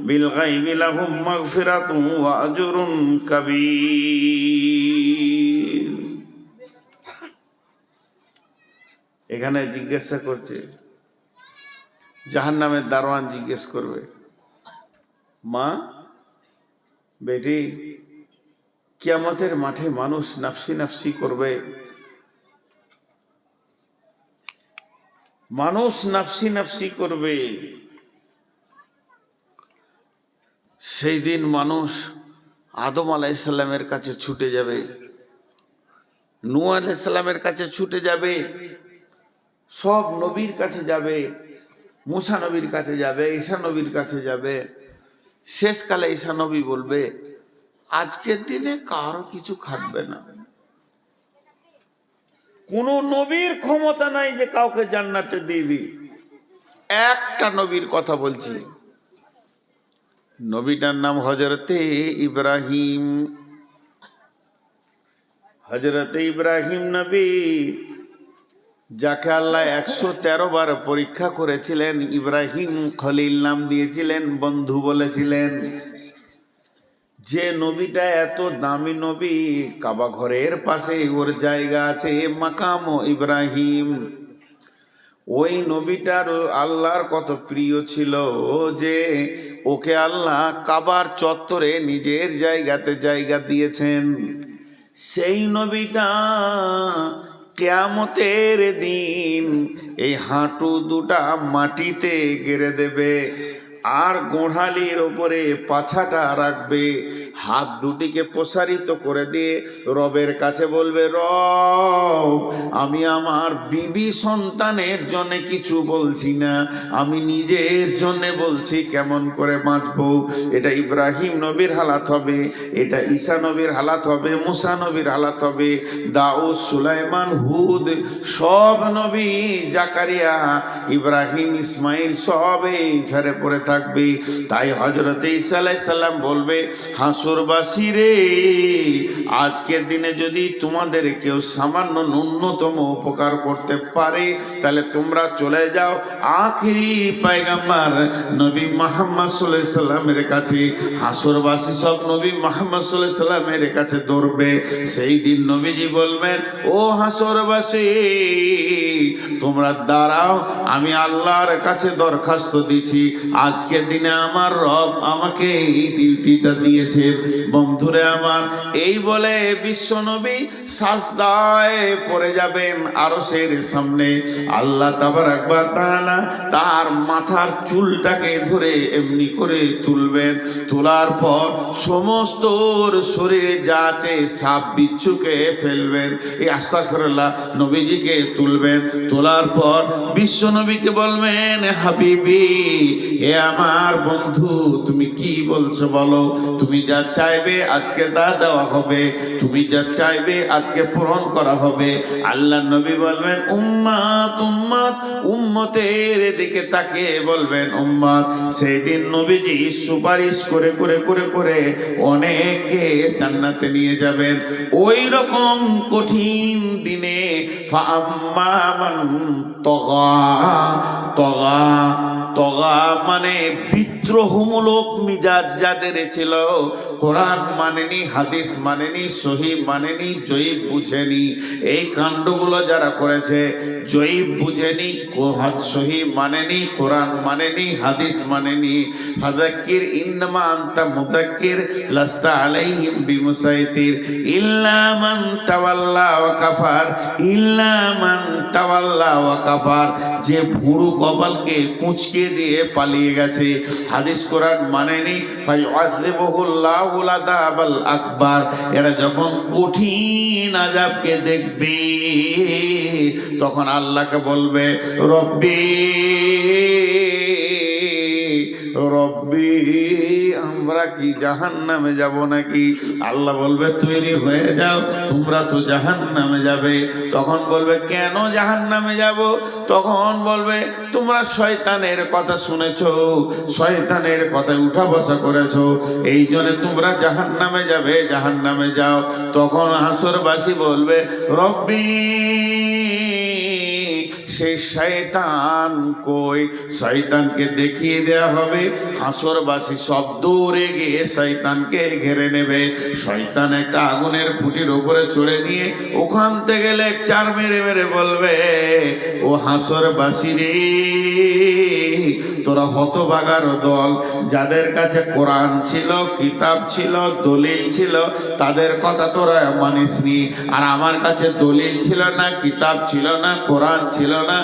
বিল গায়বি লাহুম মাগফিরাতুন ওয়া আজরুন কাবীর। এখানে জিজ্ঞাসা করছে, জাহান্নামের দারোয়ান জিজ্ঞেস করবে, মা, বেটি, কিয়ামতের মাঠে মানুষ নাফসি নাফসি করবে, মানুষ নাফসি নাফসি করবে। সেই দিন মানুষ আদম আলাইহিস সালামের কাছে ছুটে যাবে, নূহ আলাইহিস সালামের কাছে ছুটে যাবে, সব নবীর কাছে যাবে, মুসা নবীর কাছে যাবে, ঈসা নবীর কাছে যাবে। শেষকালে ঈসা নবী বলবে, আজকের দিনে কারো কিছু খাটবে না। কোন নবীর ক্ষমতা নাই যে কাউকে জান্নাতে দিয়ে দিই। একটা নবীর কথা বলছি, নবীটার নাম হজরতে ইব্রাহিম। হজরতে ইব্রাহিম নবী, যাকে আল্লাহ 113 বার পরীক্ষা করেছিলেন, ইব্রাহিম খলিল নাম দিয়েছিলেন, বন্ধু বলেছিলেন। যে নবীটা এত দামি নবী, কাবা ঘরের পাশে ওর জায়গা আছে, মাকাম ইব্রাহিম। ওই নবীটার আল্লাহর কত প্রিয় ছিল যে ওকে আল্লাহ কাবার চত্বরে নিজের জায়গাতে জায়গা দিয়েছেন। সেই নবীটা কিয়ামতের দিন এই হাঁটু দুটা মাটিতে গেড়ে দেবে, আর গোড়ালির ওপরে পাছাটা রাখবে, হাত দুটিকে প্রসারিত করে দিয়ে রবের কাছে বলবে, রব, আমি আমার বিবি সন্তানের জন্য কিছু বলছি না, আমি নিজের জন্য বলছি কেমন করে বাঁচবো। এটা ইব্রাহিম নবীর হালাত হবে, এটা ঈসা নবীর হালাত হবে, মুসা নবীর হালাত হবে, দাউদ, সুলাইমান, হুদ, সব নবী, জাকারিয়া, ইব্রাহিম, ইসমাইল সব এই ফেরে পড়ে থাকবে। তাই হযরত ঈসা আলাইহিস সালাম বলবে, হাসরবাসী রে, আজকের দিনে যদি তোমাদের কেউ সামান্য ন্যূনতম উপকার করতে পারে, তাহলে তোমরা চলে যাও আখিরি পয়গম্বর নবী মুহাম্মদ সাল্লাল্লাহু আলাইহি সাল্লামের কাছে। হাসরবাসী সব নবী মুহাম্মদ সাল্লাল্লাহু আলাইহি সাল্লামের কাছে দৌড়বে। সেই দিন নবীজি বলবেন, ও হাসরবাসী, তোমরা দাঁড়াও, আমি আল্লাহর কাছে দরখাস্ত দিচ্ছি, আজকের দিনে আমার রব আমাকে এই ডিউটিটা দিয়েছে। বন্ধুরে আমার, এই বলে বিশ্বনবী সাজদায় পড়ে যাবেন আরশের সামনে। আল্লাহ তাবারাক ওয়া তাআলা তার মাথার চুলটাকে ধরে এমনি করে তুলবেন, তোলার পর সমস্ত শরীরে যা আছে সাপ বিচ্ছুকে ফেলবেন, এই আস্তাগফিরুল্লাহ, নবীজিকে তুলবেন, তোলার পর বিশ্ব নবীকে বলবেন, হাবিবি, এ আমার বন্ধু, তুমি কি বলছো বলো, তুমি যা চাইবে আজকে তা দেওয়া হবে, তুমি যা চাইবে আজকে পূরণ করা হবে। আল্লাহ নবী বলবেন, উম্মাত উম্মাত, উম্মতের দিকে তাকিয়ে বলবেন উম্মাত। সেদিন নবীজি সুপারিশ করে করে করে করে অনেকে জান্নাতে নিয়ে যাবেন। ওই রকম কঠিন দিনে ফাআম্মা মান তগা, তগা, তগা মানে বিদ্রোহমূলক মিজাজ যাদের ছিল, কোরআন মানেনি, হাদিস মানেনি, সহি মানেনি, জয়ীব বুঝেনি, এই কাণ্ডগুলো যারা করেছে, জয়ীব বুঝেনি, সহি মানেনি, কোরআন মানেনি, হাদিস মানেনি, ফাযাক্কির ইন্নামা আনতা মুযাক্কির লাস্তা আলাইহিম বিমুসাইতির ইল্লা মান তাওয়াল্লা ওয়া কাফার, ইল্লা মান তাওয়াল্লা ওয়া কাফার, যে ভুরু কপালকে কুঁচকে দিয়ে পালিয়ে গেছে, হাদিস কোরআন মানেনি, ফায়ুআযিবুহুল্লাহুল আযাবাল আকবার। এরা যখন কঠিন আযাবকে দেখবে, তখন আল্লাহকে বলবে, রব্বি রব্বি, আমরা কি জাহান্নামে যাব নাকি? আল্লাহ বলবে, তৈরি হয়ে যাও, তোমরা তো জাহান্নামে যাবে। তখন বলবে, কেন জাহান্নামে যাব? তখন বলবে, তোমরা শয়তানের কথা শুনেছো, শয়তানের কথায় উঠা বসা করেছো, এই জন্য তোমরা জাহান্নামে যাবে, জাহান্নামে যাও। তখন হাসরবাসী বলবে, রব্বি, সেই শয়তান কই? শয়তানকে দেখিয়ে দেয়া হবে। হাসরবাসী সব দৌড়ে গিয়ে শয়তানকে ঘিরে নেবে। শয়তান একটা আগুনের খুঁটির উপরে চড়ে নিয়ে ওখান থেকে লেকচার মেরে মেরে বলবে, ও হাসরবাসী রে, তোরা হতভাগার দল, যাদের কাছে কোরআন ছিল, কিতাব ছিল, দলিল ছিল, তাদের কথা তোরা মানিসনি, আর আমার কাছে দলিল ছিল না, কিতাব ছিল না, কোরআন ছিল না,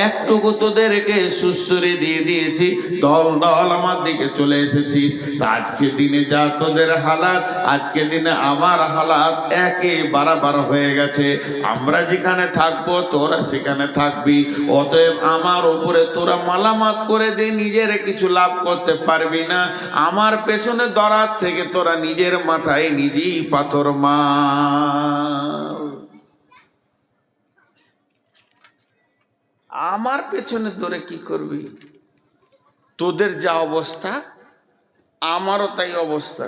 একটুকু তোদেরকে সুসুরি দিয়ে দিয়েছি, দল দল আমার দিকে চলে এসেছিস। তা আজকে দিনে যা তোদের হালাত, আজকে দিনে আমার হালাত একে বারাবার হয়ে গেছে। আমরা যেখানে থাকবো তোরা সেখানে থাকবি, অতএব আমার উপরে তোরা মালামাত করে দে, নিজের কিছু লাভ করতে পারবি না। আমার পেছনে দরাত থেকে তোরা নিজের মাথায় নিজেই পাথর মার। আমার পেছনে তোরে কি করবি? তোদের যা অবস্থা, আমারও তাই অবস্থা।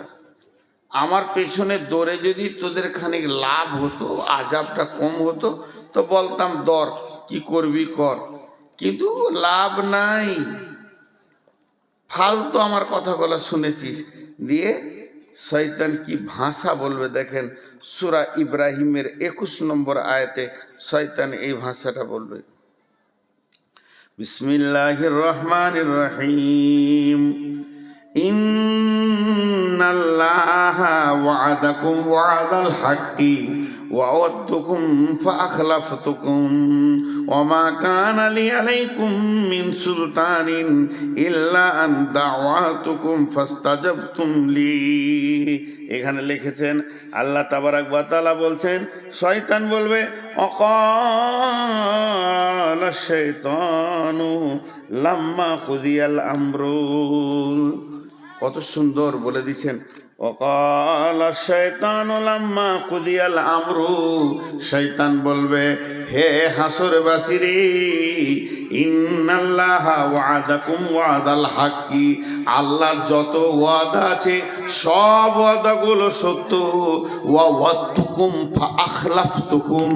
আমার পেছনে দৌড়ে যদি তোদের খানিক লাভ হতো, আজাবটা কম হতো, তো বলতাম দর কি করবি কর, কিন্তু লাভ নাই। ফালতু আমার কথাগুলো শুনেছিস। দিয়ে শয়তান কি ভাষা বলবে দেখেন, সূরা ইব্রাহিমের 21 নম্বর আয়াতে শয়তান এই ভাষাটা বলবে, বিসমিল্লাহির রহমানির রহিম, ইন্নাল্লাহা ওয়া'আদাকুম ওয়া'দাল হাক্কি ওয়া'ওয়াদতুকুম ফাআখলাফতুকুম ওয়ামা কানা লি আলাইকুম মিন সুলতানিন ইল্লা আন দাওয়াতুকুম ফাস্তাজাবতুম লি। এখানে লিখেছেন আল্লাহ তাবারাক ওয়া তাআলা বলছেন, শয়তান বলবে অকালা শাইতানু লাম্মা কুদিয়াল আমরু। কত সুন্দর বলে দিচ্ছেন, ওয়াকালা শাইতানু লাম্মা কুদিয়াল আমরু। শয়তান বলবে, হে হাসরবাসীরে, ইন্নাল্লাহা ওয়া'আদাকুম ওয়া'দাল হাক্কি, আল্লাহর যত ওয়াদা আছে সব ওয়াদাগুলো সত্য। ওয়া'ওয়াদতুকুম ফাআখলাফতুকুম,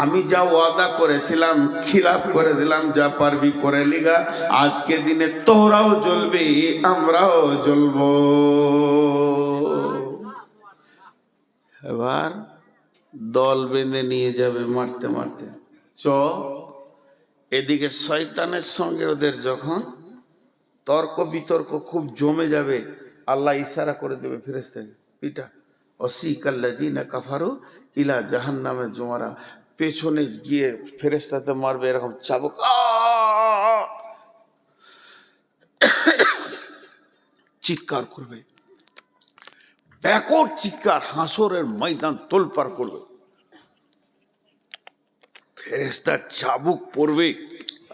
আমি যা ওয়াদা করেছিলাম খিলাফ করে দিলাম, যা পারবি করে লিগা। আজকে দিনে তোরাও জ্বলবি আমরাও জ্বলবো। এবার দল বেঁধে নিয়ে যাবে মারতে মারতে। এদিকে শয়তানের সঙ্গে ওদের যখন তর্ক বিতর্ক খুব জমে যাবে, আল্লাহ ইশারা করে দেবে ফেরেশতাকে, পিটা ওয়াসিকাল্লাযীনা কাফারু ইলা জাহান্নামে যুমারা। পেছনে গিয়ে ফেরেশতাতে মারবে এরকম চাবুক, চিৎকার করবে, ব্যাকট চিৎকার, হাসরের ময়দান তোলপাড় করবে। ফেরেশতার চাবুক পড়বে,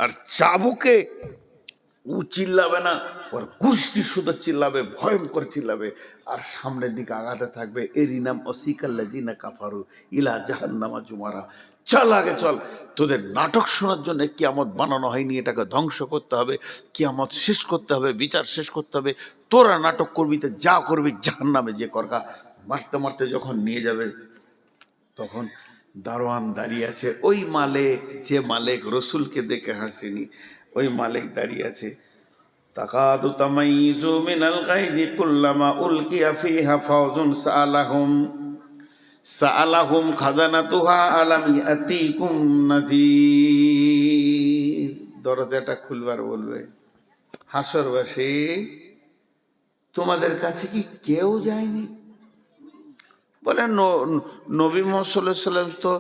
আর চাবুকে ও চিল্লাবে না, ওর গোষ্ঠী শুধু চিল্লাবে, ভয়ঙ্কর চিল্লাবে, আর সামনের দিকে আগাতে থাকবে। এরই নাম ওয়াসিকাল্লাযীনা কাফারু ইলা জাহান্নামা যুমারা। চল আগে চল, তোদের নাটক শোনার জন্য কিয়ামত বানানো হয়নি, এটাকে ধ্বংস করতে হবে, কিয়ামত শেষ করতে হবে, বিচার শেষ করতে হবে। তোরা নাটক করবি তো যা করবি জাহান্নামে যে করকা। মারতে মারতে যখন নিয়ে যাবে, তখন দারোয়ান দাঁড়িয়ে আছে, ওই মালিক, যে মালিক রসুলকে দেখে হাসেনি, ওই মালিক দাঁড়িয়ে আছে। তাকাদু তামাইযু মিনাল গায়জি কুল্লামা উলকিয়া ফিহা ফাওজুন সাআলাহুম খাজানাতুহা আলাম ইয়াতিকুম নাযীর। দরজাটা খুলবার বলবে, হাসরবাসী তোমাদের কাছে কি কেউ যায়নি? বলে নবী মুহাম্মদ সাল্লাল্লাহু আলাইহি ওয়াসাল্লাম তো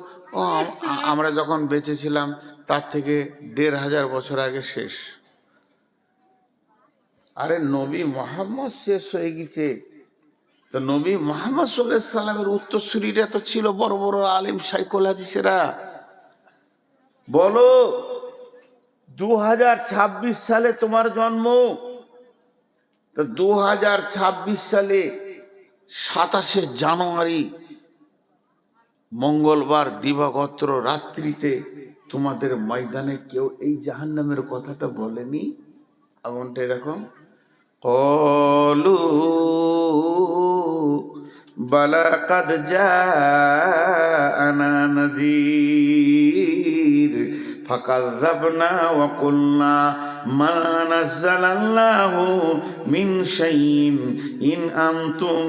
আমরা যখন বেঁচে ছিলাম তার থেকে ১৫০০ বছর আগে শেষ। আরে নবী মুহাম্মদ শেষ হয়ে গেছে, তো নবী মুহাম্মদ সাল্লাল্লাহু আলাইহি সাল্লামের উত্তরসূরিরা তো ছিল বড় বড় আলেম শাইখুল হাদিসেরা। বলো 2026 সালে তোমার জন্ম, তো 2026 সালে 27শে জানুয়ারি মঙ্গলবার দিবাগত রাত্রিতে তোমাদের ময়দানে কেউ এই জাহান্নামের কথাটা বলেনি? এমনটা এরকম ক্বালু বালা কাদ জাআনা নাযীর ফাকাযযাবনা ওয়া কুলনা মা নাযালাল্লাহু মিন শাইইন ইন আনতুম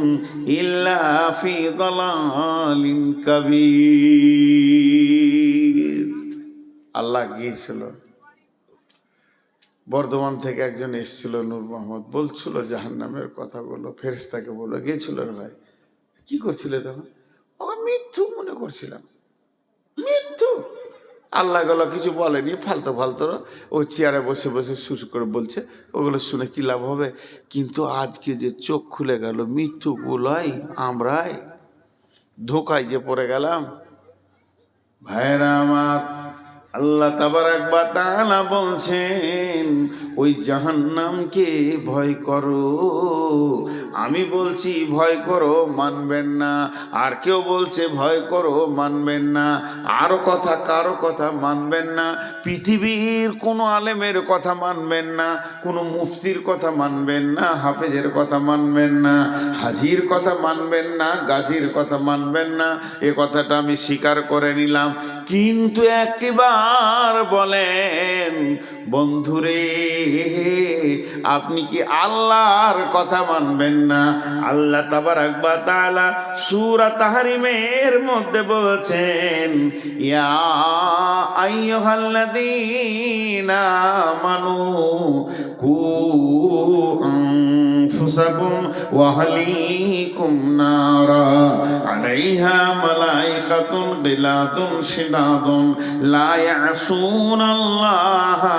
ইল্লা ফি দালালিন কাবীর। আল্লাহ গিয়েছিল, বর্ধমান থেকে একজন এসেছিল, নূর মোহাম্মদ, বলছিল জাহান্নামের কথাগুলো, ফেরেশতাকে বলল, গিয়েছিল রে ভাই, কি করছিলে তখন? মৃত্যু মনে করছিলাম, মৃত্যু। আল্লাহ গেল কিছু বলেনি, ফালতু ফালতু ও চেয়ারে বসে বসে সুর করে বলছে, ওগুলো শুনে কি লাভ হবে? কিন্তু আজকে যে চোখ খুলে গেল, মৃত্যুগুলাই আমরাই ধোকায় যে পড়ে গেলাম। ভাইরা আমার, আল্লাহ তাবারাক ওয়া তাআলা বলছেন ওই জাহান্নামকে ভয় করো। আমি বলছি ভয় করো, মানবেন না। আর কেউ বলছে ভয় করো, মানবেন না। আরো কথা, কারো কথা মানবেন না। পৃথিবীর কোনো আলেমের কথা মানবেন না, কোনো মুফতির কথা মানবেন না, হাফেজের কথা মানবেন না, হাজির কথা মানবেন না, গাজীর কথা মানবেন না। এ কথাটা আমি স্বীকার করে নিলাম। কিন্তু একটিবার বলেন বন্ধুরে, আপনি কি আল্লাহর কথা মানবেন না? আল্লাহ তাবারাক ওয়া তাআলা সূরা তাহরিমের মধ্যে বলছেন, ইয়া আইয়ুহাল্লাযীনা আমানু কু আনফুসাকুম ওয়া আহলিকুম নারা আলাইহা মালাইকাতুন গিলাদুন শিদাদুন লা ইয়াসুনাল্লাহা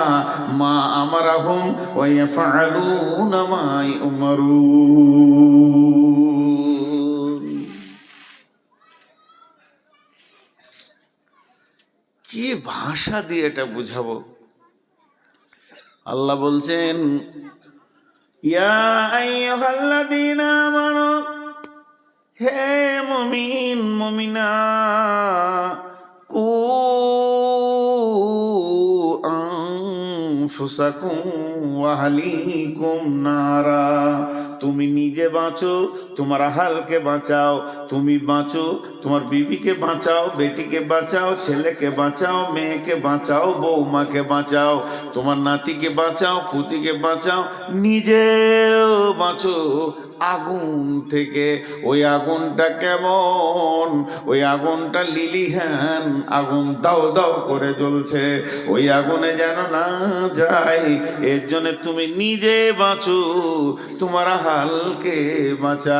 মা আমারাহুম ওয়া ইয়াফআলুনা মা ইউমারুন। কি ভাষা দিয়ে এটা বুঝাবো? আল্লাহ বলছেন, ইয়া আইয়ুহাল্লাযীনা আমানু, হে মুমিন মুমিনা, কু আনফুসাকুম ওয়া আহলিকুম নারা, তুমি নিজে বাঁচো, তোমার আহালকে বাঁচাও। তুমি বাঁচো, তোমার বিবিকে বাঁচাও, বেটিকে বাঁচাও, ছেলেকে বাঁচাও, মেয়েকে বাঁচাও, বৌমাকে বাঁচাও, তোমার নাতিকে বাঁচাও, পুতিকে বাঁচাও, নিজেও বাঁচো আগুন থেকে। ওই আগুনটা কেমন? ওই আগুনটা লিলিহান আগুন, দাও দাও করে জ্বলছে। ওই আগুনে যেন না যায়, এর জন্য তুমি নিজে বাঁচো, তোমার হালকে বাঁচাও।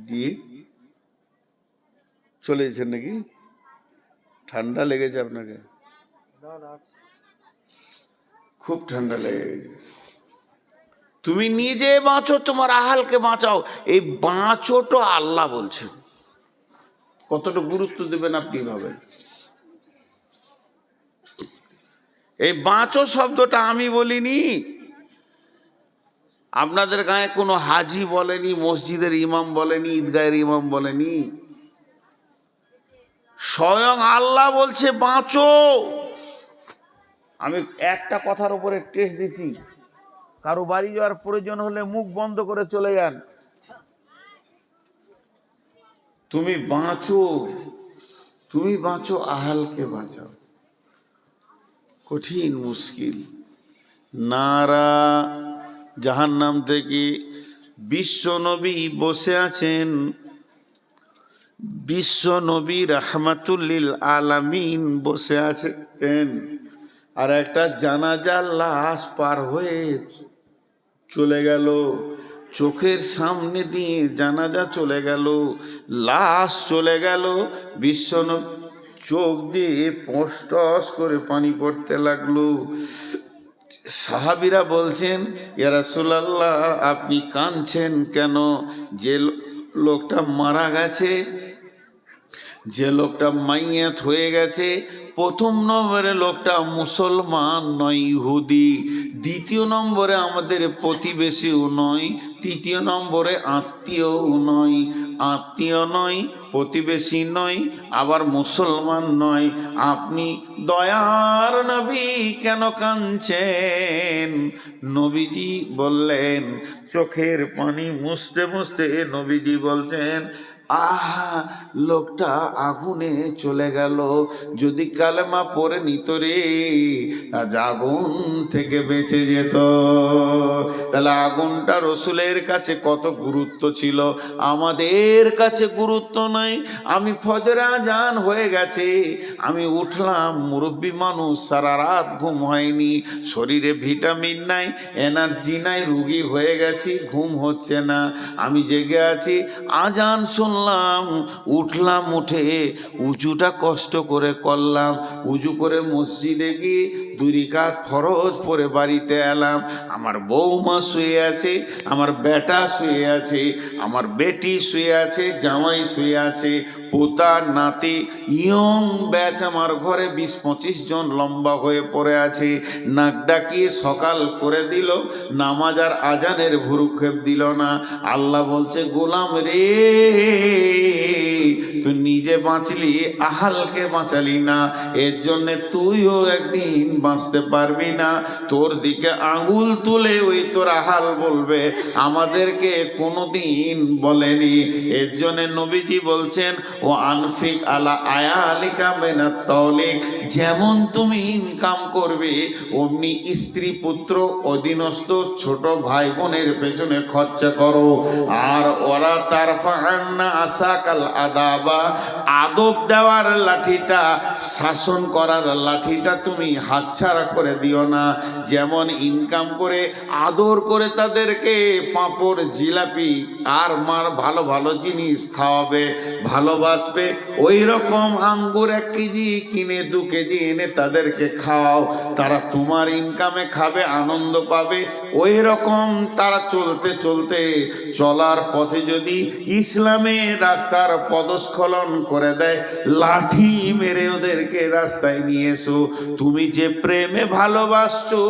দিয়ে চলে গেছেন নাকি? ঠান্ডা লেগেছে আপনাকে? খুব ঠান্ডা লেগে গেছে। তুমি নিজে বাঁচো, তোমার আহালকে বাঁচাও। এই বাঁচোটা আল্লাহ বলছেন। কতটা গুরুত্ব দেবেন আপনি ভাবেন। এই বাঁচো শব্দটা আমি বলিনি, আপনাদের গায়ে কোনো হাজি বলেনি, মসজিদের ইমাম বলেনি, ঈদগাহের ইমাম বলেনি, স্বয়ং আল্লাহ বলছে বাঁচো। আমি একটা কথার উপরে টেস্ট দিচ্ছি, কারো বাড়ি যাওয়ার প্রয়োজন হলে মুখ বন্ধ করে চলে যান। তুমি বাঁচো, তুমি বাঁচো, আহালকে বাঁচাও। কঠিন মুশকিল। নারা, জাহান্নাম থেকে বিশ্ব নবী বসে আছেন। বিশ্ব নবী রাহমাতুল লিল আলামিন বসে আছেন, আর একটা জানাজার লাশ পার হয়ে চলে গেল। চোখের সামনে দিয়ে জানাজা চলে গেল, লাশ চলে গেল। বিশ্ব নবী চোখ দিয়ে পশটস করে পানি পড়তে লাগলো। সাহাবীরা বলছেন, ইয়া রাসূলুল্লাহ, আপনি কাঁদছেন কেন? যে লোকটা মারা গেছে, যে লোকটা মাইয়াত হয়ে গেছে, প্রথম নম্বরে লোকটা মুসলমান নয়, ইহুদি। দ্বিতীয় নম্বরে আমাদের প্রতিবেশীও নয়। তৃতীয় নম্বরে আত্মীয়ও নয়। আত্মীয় নয়, প্রতিবেশী নয়, আবার মুসলমান নয়। আপনি দয়ার নবী কেন কাঁদছেন? নবীজি বললেন, চোখের পানি মুছতে মুছতে নবীজি বলছেন, আহা, লোকটা আগুনে চলে গেল। যদি কালেমা পড়ে নিত রে, আজ আগুন থেকে বেঁচে যেত। তাহলে আগুনটা রসুলের কাছে কত গুরুত্ব ছিল, আমাদের কাছে গুরুত্ব নাই। আমি ফজরে আজান হয়ে গেছে, আমি উঠলাম, মুরব্বী মানুষ, সারা রাত ঘুম হয়নি, শরীরে ভিটামিন নাই, এনার্জি নাই, রুগী হয়ে গেছি, ঘুম হচ্ছে না, আমি জেগে আছি। আজান শুনলাম, উঠলাম, উঠে উজুটা কষ্ট করে করলাম, উজু করে মসজিদে গিয়ে 2 রাকাত ফরজ পরে বাড়িতে এলাম। আমার বউ বৌমা শুয়ে আছে, আমার বেটা শুয়ে আছে, আমার বেটি শুয়ে আছে, জামাই শুয়ে আছে, পোতা নাতি ইয়ং ব্যাচ আমার ঘরে 20-25 জন লম্বা হয়ে পড়ে আছে। নাক ডাকিয়ে সকাল করে দিল, নামাজ আর আজানের ভুরুক্ষেপ দিল না। আল্লাহ বলছে, গোলাম রে, তুই নিজে বাঁচলি, আহালকে বাঁচালি না, এর জন্যে তুইও একদিন বাঁচতে পারবি না। তোর দিকে আঙুল তুলে ওই তোর আহাল বলবে, আমাদেরকে কোনোদিন বলেনি। এর জন্যে নবীজি বলছেন, ও আনফিক আলা আয়ালিকা মিনাত তাওলিক, যেমন তুমি ইনকাম করবে অমনি স্ত্রী পুত্র অধীনস্থ ছোট ভাই বোনের পেছনে খরচা করো। আর ওরা তারফাআন্না আসাকাল আদাবা, আদব দেওয়ার লাঠিটা, শাসন করার লাঠিটা তুমি হাতছাড়া করে দিও না। যেমন ইনকাম করে আদর করে তাদেরকে পাঁপড় জিলাপি আর মার ভালো ভালো জিনিস খাওয়াবে, ভালোবাসবে, ওই রকম আঙ্গুর 1 কেজি কিনে 2 কেজি এনে তাদেরকে খাওয়াও। তারা তোমার ইনকামে খাবে, আনন্দ পাবে। ওই রকম তারা চলতে চলতে চলার পথে যদি ইসলামের রাস্তার পদস্খলন করে দেয়, লাঠি মেরে ওদেরকে রাস্তায় নিয়ে এসো। তুমি যে প্রেমে ভালোবাসছো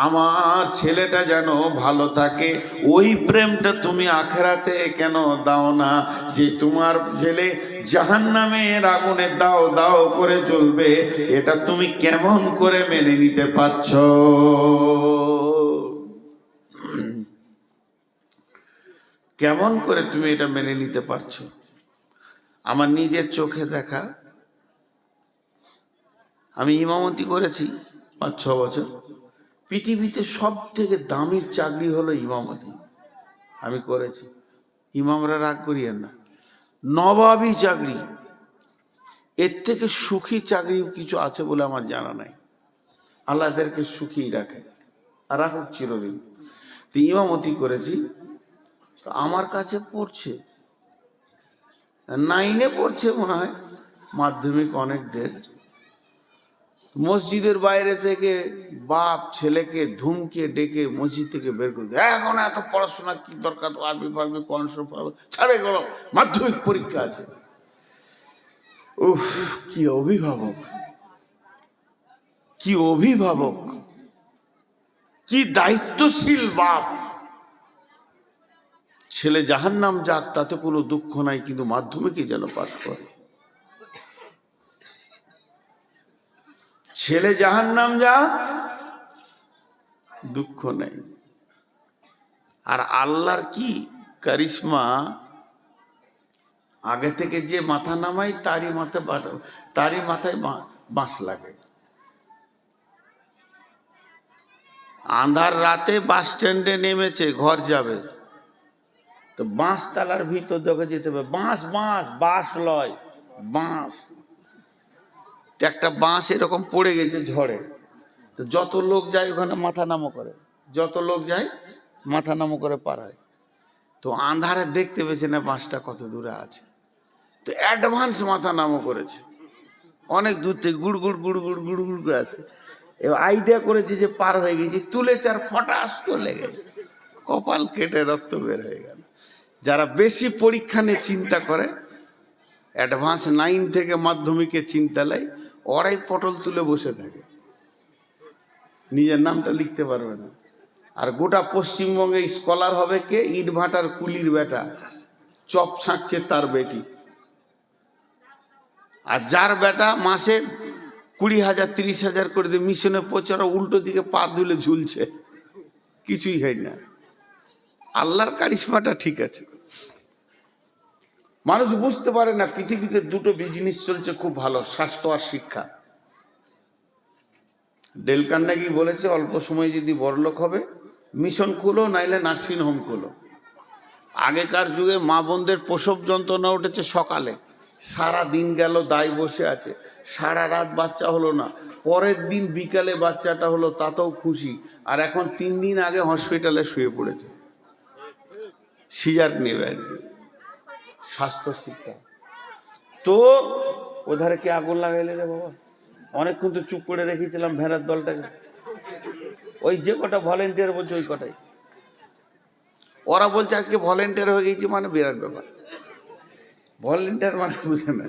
আমার ছেলেটা যেন ভালো থাকে, ওই প্রেমটা তুমি আখেরাতে কেন দাও না? যে তোমার ছেলে জাহান্নামের আগুনে দাও দাও করে জ্বলবে, এটা তুমি কেমন করে মেনে নিতে পারছো? কেমন করে তুমি এটা মেনে নিতে পারছো? আমার নিজের চোখে দেখা, আমি ইমামতি করেছি 5-6 বছর। পৃথিবীতে সব থেকে দামি চাকরি হলো ইমামতি, আমি করেছি। ইমামরা রাগ করিয়েন না, নবাবী চাকরি, এর থেকে সুখী চাকরি কিছু আছে বলে আমার জানা নাই। আল্লাহ এদেরকে সুখী রাখে আর রাখুক চিরদিন। তো ইমামতি করেছি, তো আমার কাছে পড়ছে 9-এ পড়ছে মনে হয়, মাধ্যমিক অনেকদের। মসজিদের বাইরে থেকে বাপ ছেলেকে ধুমকে ডেকে মসজিদ থেকে বের করে দেয়, এখন এত পড়াশোনা কি দরকার, আরবি ফারবি কোরআন শরীফ পড়াবো, ছাড়ে গেল, মাধ্যমিক পরীক্ষা আছে। উফ, কি অভিভাবক, কি অভিভাবক, কি দায়িত্বশীল বাপ। ছেলে জাহান্নাম যাক তাতে কোনো দুঃখ নাই, কিন্তু মাধ্যমিকে যেন পাস করে। ছেলে জাহান্নাম যাক দুঃখ নেই। আর আল্লাহর কি কারিশমা, আগে থেকে যে মাথা নামাই তারই মাথায় বাঁশ লাগে। আন্ধার রাতে বাস স্ট্যান্ডে নেমেছে, ঘর যাবে, তো বাঁশ তালার ভিতর দেখে যেতে হবে, বাঁশ বাঁশ বাঁশ লয় বাঁশ। একটা বাঁশ এরকম পড়ে গেছে ঝড়ে, তো যত লোক যায় ওখানে মাথা নামো করে, যত লোক যায় মাথা নামো করে পার হয়। তো আন্ধারে দেখতে পেয়েছে না বাঁশটা কত দূরে আছে, তো অ্যাডভান্স মাথা নামো করেছে, অনেক দূর থেকে গুড় গুড় গুড় গুড় গুড় গুড় করে আসছে। এবার আইডিয়া করেছে যে পার হয়ে গেছে, তুলেছে আর ফটাস করে লেগে কপাল কেটে রক্ত বের হয়ে গেল। যারা বেশি পরীক্ষা নিয়ে চিন্তা করে, অ্যাডভান্স 9 থেকে মাধ্যমিকে চিন্তা লাই, ওরাই পটল তুলে বসে থাকে, নিজের নামটা লিখতে পারবে না। আর গোটা পশ্চিমবঙ্গে স্কলার হবে কে? ইট ভাটার কুলির বেটা, চপ ছাঁকছে তার বেটি। আর যার বেটা মাসে 20,000 30,000 করে দিয়ে মিশনে পৌঁছে, ওরা উল্টো দিকে পা ধুলে ঝুলছে, কিছুই হয় না। আল্লাহর কারিশমাটা ঠিক আছে। মানুষ বুঝতে পারে না পৃথিবীতে 2টো বিজনেস চলছে খুব ভালো, স্বাস্থ্য আর শিক্ষা। ডেল কার্নেগি বলেছে, অল্প সময় যদি বড়লোক হবে মিশন খুলো, নাইলে নার্সিং হোম খুলো। আগেকার যুগে মা বোনদের প্রসব যন্ত্রণা উঠেছে সকালে, সারা দিন গেল দায় বসে আছে, সারা রাত বাচ্চা হলো না, পরের দিন বিকালে বাচ্চাটা হলো, তাতেও খুশি। আর এখন 3 দিন আগে হসপিটালে শুয়ে পড়েছে, সিজার নেবে আর কি। স্বাস্থ্য শিক্ষা তো ওধারে কি আগুন লাগাইলে রে বাবা? অনেকক্ষণ তো চুপ করে রেখেছিলাম ভেড়ার দলটাকে। ওই যে কটা ভলেন্টিয়ার বলছে ওই কটাই। ওরা বলছে আজকে ভলেন্টিয়ার হয়ে গেছি, মানে বিরাট ব্যাপার। ভলেন্টিয়ার মানে বুঝে না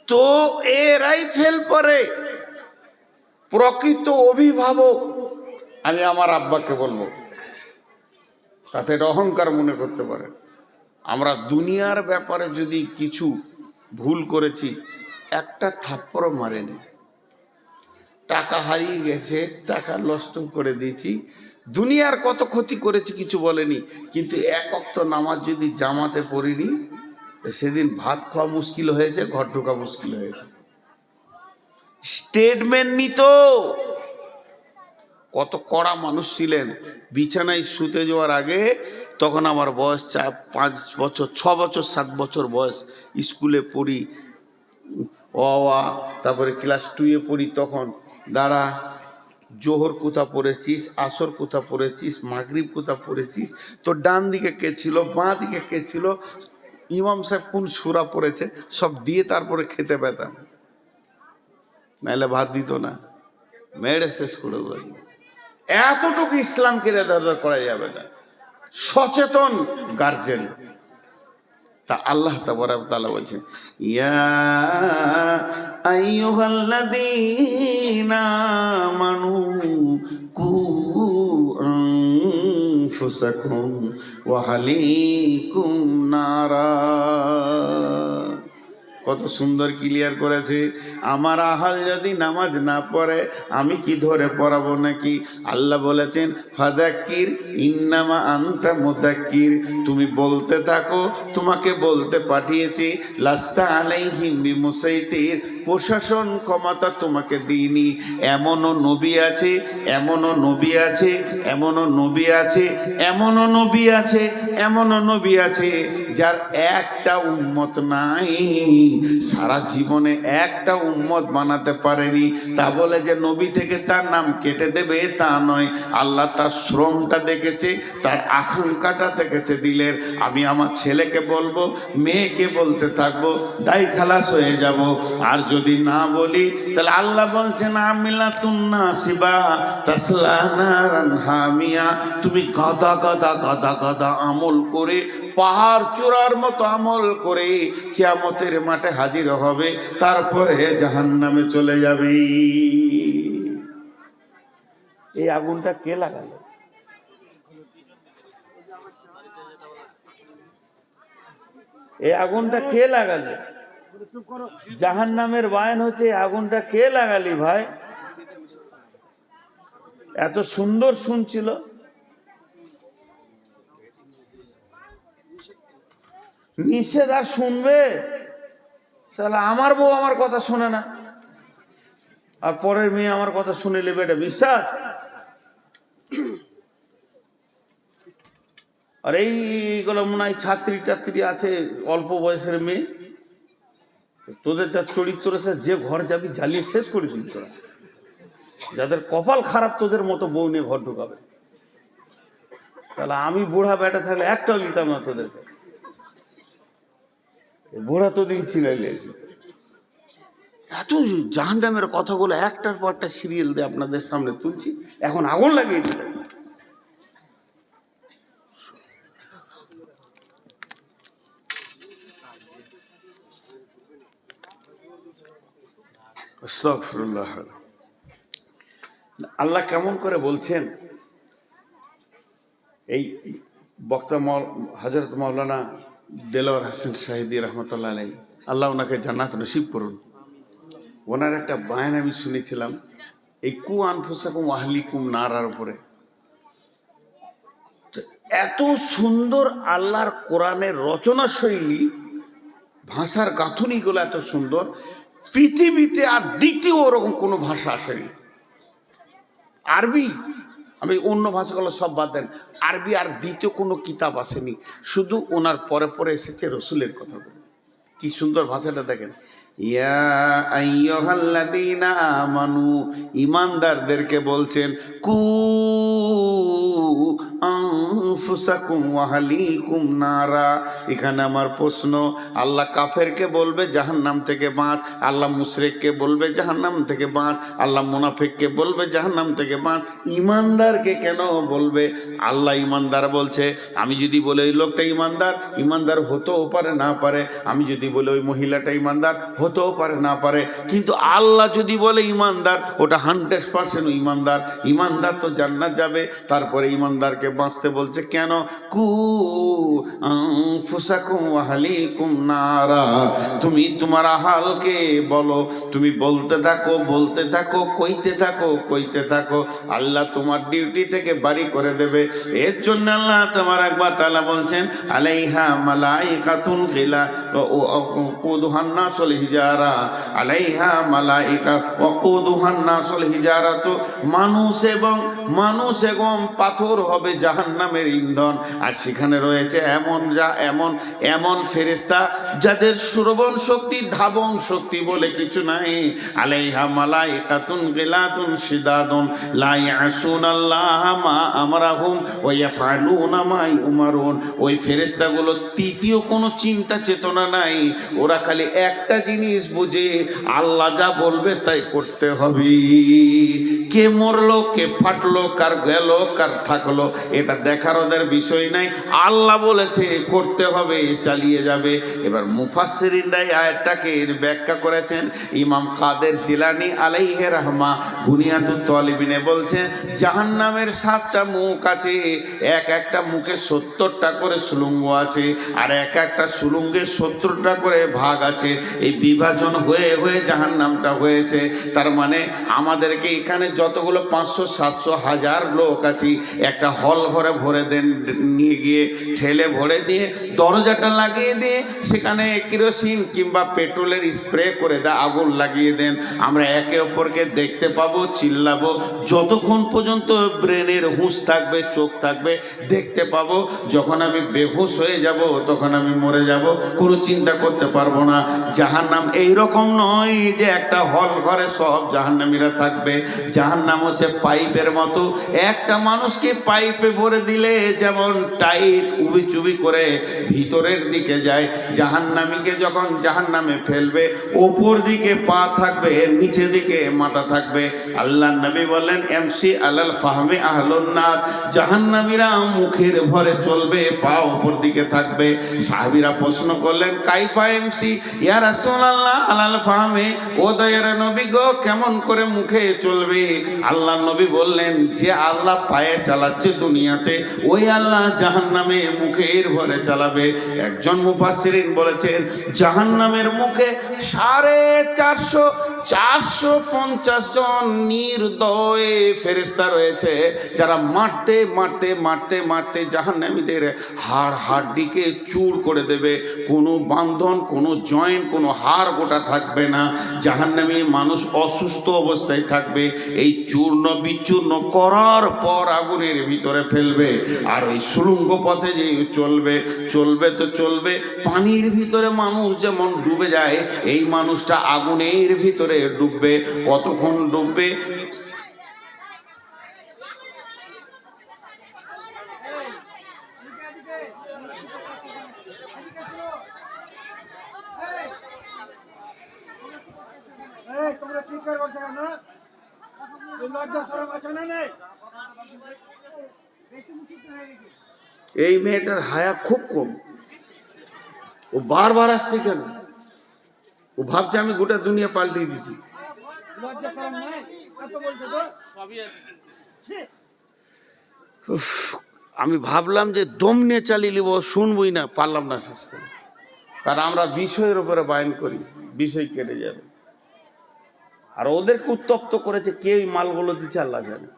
তো, এরাই ফেল করে। প্রকৃত অভিভাবক আমি আমার আব্বাকে বলবো, তাতে অহংকার মনে করতে পারে। আমরা দুনিয়ার ব্যাপারে যদি কিছু ভুল করেছি, একটা থাপ্পড় মারেনি, টাকা হারিয়ে গেছে, টাকা নষ্ট করে দিয়েছি, দুনিয়ার কত ক্ষতি করেছি কিছু বলেনি, কিন্তু এক ওয়াক্ত নামাজ যদি জামাতে পড়িনি, সেদিন ভাত খাওয়া মুশকিল হয়েছে, ঘর ঢোকা মুশকিল হয়েছে। স্টেটমেন্ট নিত। কত কড়া মানুষ ছিলেন। বিছানায় শুতে যাওয়ার আগে, তখন আমার বয়স 5 বছর 6 বছর 7 বছর বয়স, স্কুলে পড়ি, তারপরে ক্লাস 2-এ পড়ি, তখন দাঁড়া, জোহর কোথা পড়েছিস, আসর কোথা পড়েছিস, মাগরিব কোথা পড়েছিস, তো ডান দিকে কে ছিল, বাঁ দিকে কে ছিল, ইমাম সাহেব কোন সূরা পড়েছে, সব দিয়ে তারপরে খেতে পেতাম, নাহলে ভাত দিত না, মেরে শেষ করে দেব। এতটুকু ইসলামকে রেদার করা যাবে না। সচেতন গার্জেন। তা আল্লাহ তাবারক ওয়া তাআলা বলছেন, ইয়া আইয়ুহাল্লাযীনা আমানু কু আনফুসাকুম ওয়া আহলিকুম নারা। কত সুন্দর ক্লিয়ার করেছে। আমার আহাল যদি নামাজ না পড়ে, আমি কি ধরে পড়াবো নাকি? আল্লাহ বলেছেন, ফাদাক্কির ইন্নামা আনতা মুদাক্কির, তুমি বলতে থাকো, তোমাকে বলতে পাঠিয়েছি, লাস্তা আলাইহিম বিমুসাইতির, প্রশাসন ক্ষমতা তোমাকে দিইনি। এমনও নবী আছে, এমনও নবী আছে, এমনও নবী আছে, এমনও নবী আছে, এমনও নবী আছে যার একটা উম্মত নাই, সারা জীবনে একটা উম্মত বানাতে পারেনি। তা বলে যে নবী থেকে তার নাম কেটে দেবে তা নয়। আল্লাহ তার শ্রমটা দেখেছে, তার আকাঙ্ক্ষাটা দেখেছে দিলের। আমি আমার ছেলেকে বলবো, মেয়েকে বলতে থাকবো, দাই খালাস হয়ে যাব। আর যদি না বলি, তাহলে আল্লাহ বলছেন, আমিলাতুন নাসিবা তাসলা নারান হামিয়া, তুমি গাদা গাদা গাদা গাদা আমল করে, পাহাড় চূড়ার মতো আমল করে কিয়ামতের মাঠে হাজির হবে, তারপরে জাহান্নামে চলে যাবে। এই আগুনটা কে লাগালো? এই আগুনটা কে লাগালো? জাহান্নামের বায়ান হচ্ছে, আগুনটা কে লাগালি ভাই? এত সুন্দর শুনছিল, নিষেধ আর শুনবে? তাহলে আমার বউ আমার কথা শুনে না, আর পরের মেয়ে আমার কথা শুনে নেবে, এটা বিশ্বাস? আর এইগুলো মনে হয় ছাত্রী টাত্রী আছে, অল্প বয়সের মেয়ে, তোদের যা চরিত্র আছে, যে ঘর যাবি জ্বালিয়ে শেষ করে দিল তোরা। যাদের কপাল খারাপ তোদের মতো বউ নিয়ে ঘর ঢুকাবে। তাহলে আমি বুড়া বেটা থাকলে একটাও নিতাম না তোদেরকে। বুড়া তো দিন চিনাই লেগেছে। এত জাহান্নামের কথাগুলো একটার পর একটা সিরিয়াল দিয়ে আপনাদের সামনে তুলছি, এখন আগুন লাগিয়ে দিলেন। আস্তাগফিরুল্লাহ। আল্লাহ কেমন করে বলছেন, এই বক্তা হযরত মাওলানা দেলোয়ার হোসেন শাহিদি রহমতুল্লাহ আলাইহি, আল্লাহ ওনাকে জান্নাত নসিব করুন। ওনার একটা বায়ান আমি শুনেছিলাম, এই কু আনফুসাকুম ওয়া আহলিকুম নারার উপরে। এত সুন্দর আল্লাহর কোরআনের রচনা শৈলী, ভাষার গাঁথুনিগুলো এত সুন্দর, পৃথিবীতে আর দ্বিতীয় ওরকম কোনো ভাষা আসেনি। আরবি, আমি অন্য ভাষাগুলো সব বাদ দেন, আরবি আর দ্বিতীয় কোনো কিতাব আসেনি, শুধু ওনার পরে পরে এসেছে রসুলের কথাগুলো। কি সুন্দর ভাষাটা দেখেন, ইয়া আইয়ুহাল্লাযীনা আমানু, ঈমানদারদেরকে বলছেন, কু আনফুসাকুম ওয়া আহলিকুম নারা। এখানে আমার প্রশ্ন, আল্লাহ কাফেরকে বলবে জাহান্নাম থেকে বাঁচ, আল্লাহ মুশরিককে বলবে জাহান্নাম থেকে বাঁচ, আল্লাহ মুনাফিককে বলবে জাহান্নাম থেকে বাঁচ, ইমানদারকে কেন বলবে? আল্লাহ ইমানদার বলছে, আমি যদি বলে ওই লোকটা ইমানদার, ইমানদার হতেও পারে না পারে, আমি যদি বলে ওই মহিলাটা ইমানদার, হতেও পারে না পারে, কিন্তু আল্লাহ যদি বলে ইমানদার, ওটা 100% ইমানদার। ইমানদার তো জান্নাত যাবে। তারপরে ইমানদারকে বাঁচতে বলছে কেন? কু আনফুসাকুম ওয়া আহলিকুম নারা। তুমি তোমার আহালকে বলো, তুমি বলতে থাকো, বলতে থাকো, কইতে থাকো, কইতে থাকো, আল্লাহ তোমার ডিউটি থেকে বাড়ি করে দেবে। এর জন্য আল্লাহ তাবারাক ওয়া তাআলা বলছেন, আলাইহা মালাইকাতুন গিলা ওয়াকুদুহান নাসুল হিজারা, আলাইহা মালাইকা ওয়াকুদুহান নাসুল হিজারা। তো মানুষ এবং পাথর হবে জাহান্নামের ইন্ধন। আর সেখানে রয়েছে এমন ফেরেশতা যাদের শ্রবণ শক্তি, ধাবন শক্তি বলে কিছু নাই। আলাইহা মালাইকাতুন গিলাতুন শিদাদুন লা ইয়াসুনাল্লাহা মা আমারাহুম ওয়া ইয়াফআলুনা মা ইউমারুন। ওই ফেরেশতাগুলো তৃতীয় কোনো চিন্তা চেতনা নাই, ওরা খালি একটা জিনিস বুঝে, আল্লাহ যা বলবে তাই করতে হবে। কে মরলো, কে ফাটলো, কার গেল, কার থাকলো, এটা দেখার ওদের বিষয় নাই। আল্লাহ বলেছে করতে হবে, চালিয়ে যাবে। এবার মুফাসসিরিনরা এই আয়াতটাকে ব্যাখ্যা করেছেন। ইমাম কাদের জিলানী আলাইহি রাহমা বুনিয়াতুত তালিবিনে বলছেন, জাহান্নামের 7টা মুখ আছে, একটা মুখে 70টা করে সুলুঙ্গ আছে, আর একটা সুলুঙ্গে 70টা করে ভাগ আছে। এই বিভাজন হয়ে হয়ে জাহান্নামটা হয়েছে। তার মানে আমাদেরকে এখানে যতগুলো 500, 700, 1000 লোক আছি, একটা হল ঘরে ভরে দেন, নিয়ে গিয়ে ঠেলে ভরে দিয়ে দরজাটা লাগিয়ে দিয়ে সেখানে কেরোসিন কিংবা পেট্রোলের স্প্রে করে দেয়, আগুন লাগিয়ে দেন। আমরা একে অপরকে দেখতে পাবো, চিল্লাবো, যতক্ষণ পর্যন্ত ব্রেনের হুঁশ থাকবে, চোখ থাকবে, দেখতে পাবো। যখন আমি বেহুশ হয়ে যাব, তখন আমি মরে যাব, কোনো চিন্তা করতে পারবো না। জাহান্নাম এইরকম নয় যে একটা হল ঘরে সব জাহান্নামীরা থাকবে। জাহান্নাম হচ্ছে পাইপের মতো। একটা মানুষকে পাইপে ভরে দিলে যেমন টাইট উবি চুবি করে ভিতরের দিকে যায়, জাহান্নামীকে যখন জাহান্নামে ফেলবে, ওপর দিকে পা থাকবে, নিচে দিকে মাথা থাকবে। আল্লাহ নবী বলেন, এমসি আলাল ফাহমে আহলুন নার। জাহান্নামীরা মুখের ভরে চলবে, পা উপর দিকে থাকবে। সাহাবীরা প্রশ্ন করলেন, কাইফা এমসি ইয়া রাসূলুল্লাহ আলাল ফাহমে, ও দয়ার নবী গো, কেমন করে মুখে চলবে? আল্লাহ নবী বললেন, যে আল্লাহ পায়ে চালাচ্ছে দুনিয়াতে, ওই আল্লাহ জাহান্নামে মুখের ভরে চালাবে। একজন মুফাসসিরিন বলেছেন, জাহান্নামের মুখে 450 জন নির্দয় ফেরেশতা রয়েছে, যারা মারতে মারতে মারতে মারতে জাহান্নামীদের হাড় হাড্ডিকে চূর করে দেবে। কোনো বান্ধন, কোনো জয়েন্ট, কোনো হাড় গোটা থাকবে না। জাহান্নামী মানুষ অসুস্থ অবস্থায় থাকবে। এই চূর্ণ বিচূর্ণ করার পর আগুনের ভিতরে ফেলবে। আর ওই সুড়ঙ্গ পথে যে চলবে তো চলবে। পানির ভিতরে মানুষ যেমন ডুবে যায়, এই মানুষটা আগুনের ভিতরে ডুববে। কতক্ষণ ডুববে? এই মেয়েটার হায়া খুব কম, ও বারবার আসছে কেন? ও ভাবছে আমি গোটা দুনিয়া পাল্টে দিছি। আমি ভাবলাম যে দম নিয়ে চালিয়ে নিব, শুনবই না, পারলাম না শেষ করে। কারণ আমরা বিষয়ের উপরে বায়ন করি, বিষয় কেটে যাবে। আর ওদেরকে উত্তপ্ত করেছে, কে এই মালগুলো দিচ্ছে আল্লাহ জানে।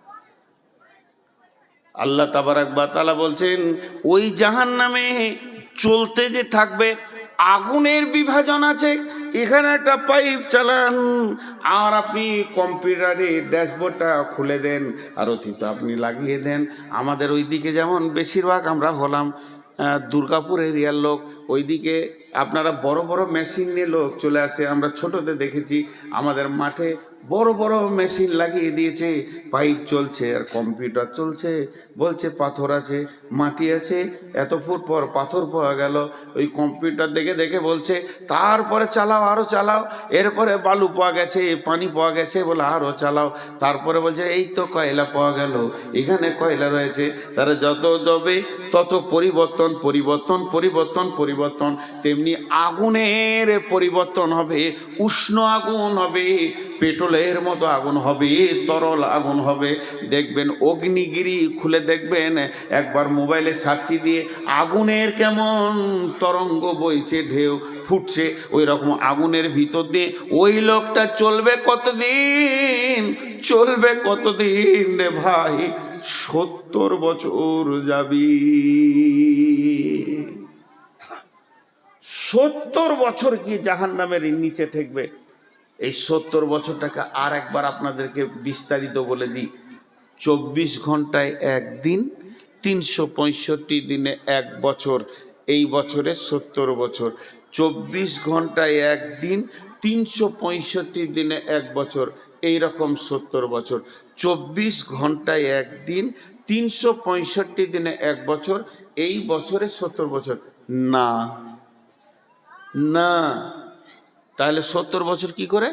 আল্লাহ তাবারাক ওয়া তাআলা বলছেন, ওই জাহান্নামে চলতে যে থাকবে, আগুনের বিভাজন আছে। এখানে একটা পাইপ চালান, আর আপনি কম্পিউটারে ড্যাশবোর্ডটা খুলে দেন, আর অতীত আপনি লাগিয়ে দেন। আমাদের ওই দিকে যেমন বেশিরভাগ আমরা হলাম দুর্গাপুর এরিয়ার লোক, ওইদিকে আপনারা বড় বড় মেশিন নিয়ে লোক চলে আসে। আমরা ছোটতে দেখেছি আমাদের মাঠে বড় বড় মেশিন লাগিয়ে দিয়েছে, পাইপ চলছে আর কম্পিউটার চলছে। বলছে পাথর আছে, মাটি আছে, এত ফুট পর পাথর পাওয়া গেল। ওই কম্পিউটার দেখে দেখে বলছে তারপরে চালাও, আরও চালাও। এরপরে বালু পাওয়া গেছে, পানি পাওয়া গেছে, বলে আরও চালাও। তারপরে বলছে এই তো কয়লা পাওয়া গেল, এখানে কয়লা রয়েছে। তারা যত যাবে তত পরিবর্তন পরিবর্তন পরিবর্তন পরিবর্তন। তেমনি আগুনের পরিবর্তন হবে, উষ্ণ আগুন হবে, পেট্রোলের মতো আগুন হবে, তরল আগুন হবে। দেখবেন অগ্নিগিরি খুলে দেখবেন, একবার মোবাইলে সার্চি দিয়ে আগুনের কেমন তরঙ্গ বইছে, ঢেউ ফুটছে, ওই রকম আগুনের ভিতর দিয়ে ওই লোকটা চলবে কতদিন, চলবে কতদিন রে ভাই? 70 বছর যাবি। 70 বছর কি জাহান্নামের নিচে ঠেকবে। এই 70 বছরটাকে আর একবার আপনাদেরকে বিস্তারিত বলে দিই। 24 ঘন্টায় একদিন, 365 দিনে এক বছর। এই বছরে 70 বছর। 24 ঘন্টায় একদিন, 365 দিনে এক বছর, এই রকম 70 বছর। 24 ঘন্টায় একদিন, 365 দিনে এক বছর, এই বছরে 70 বছর না। না, তাহলে 70 বছর কি করে?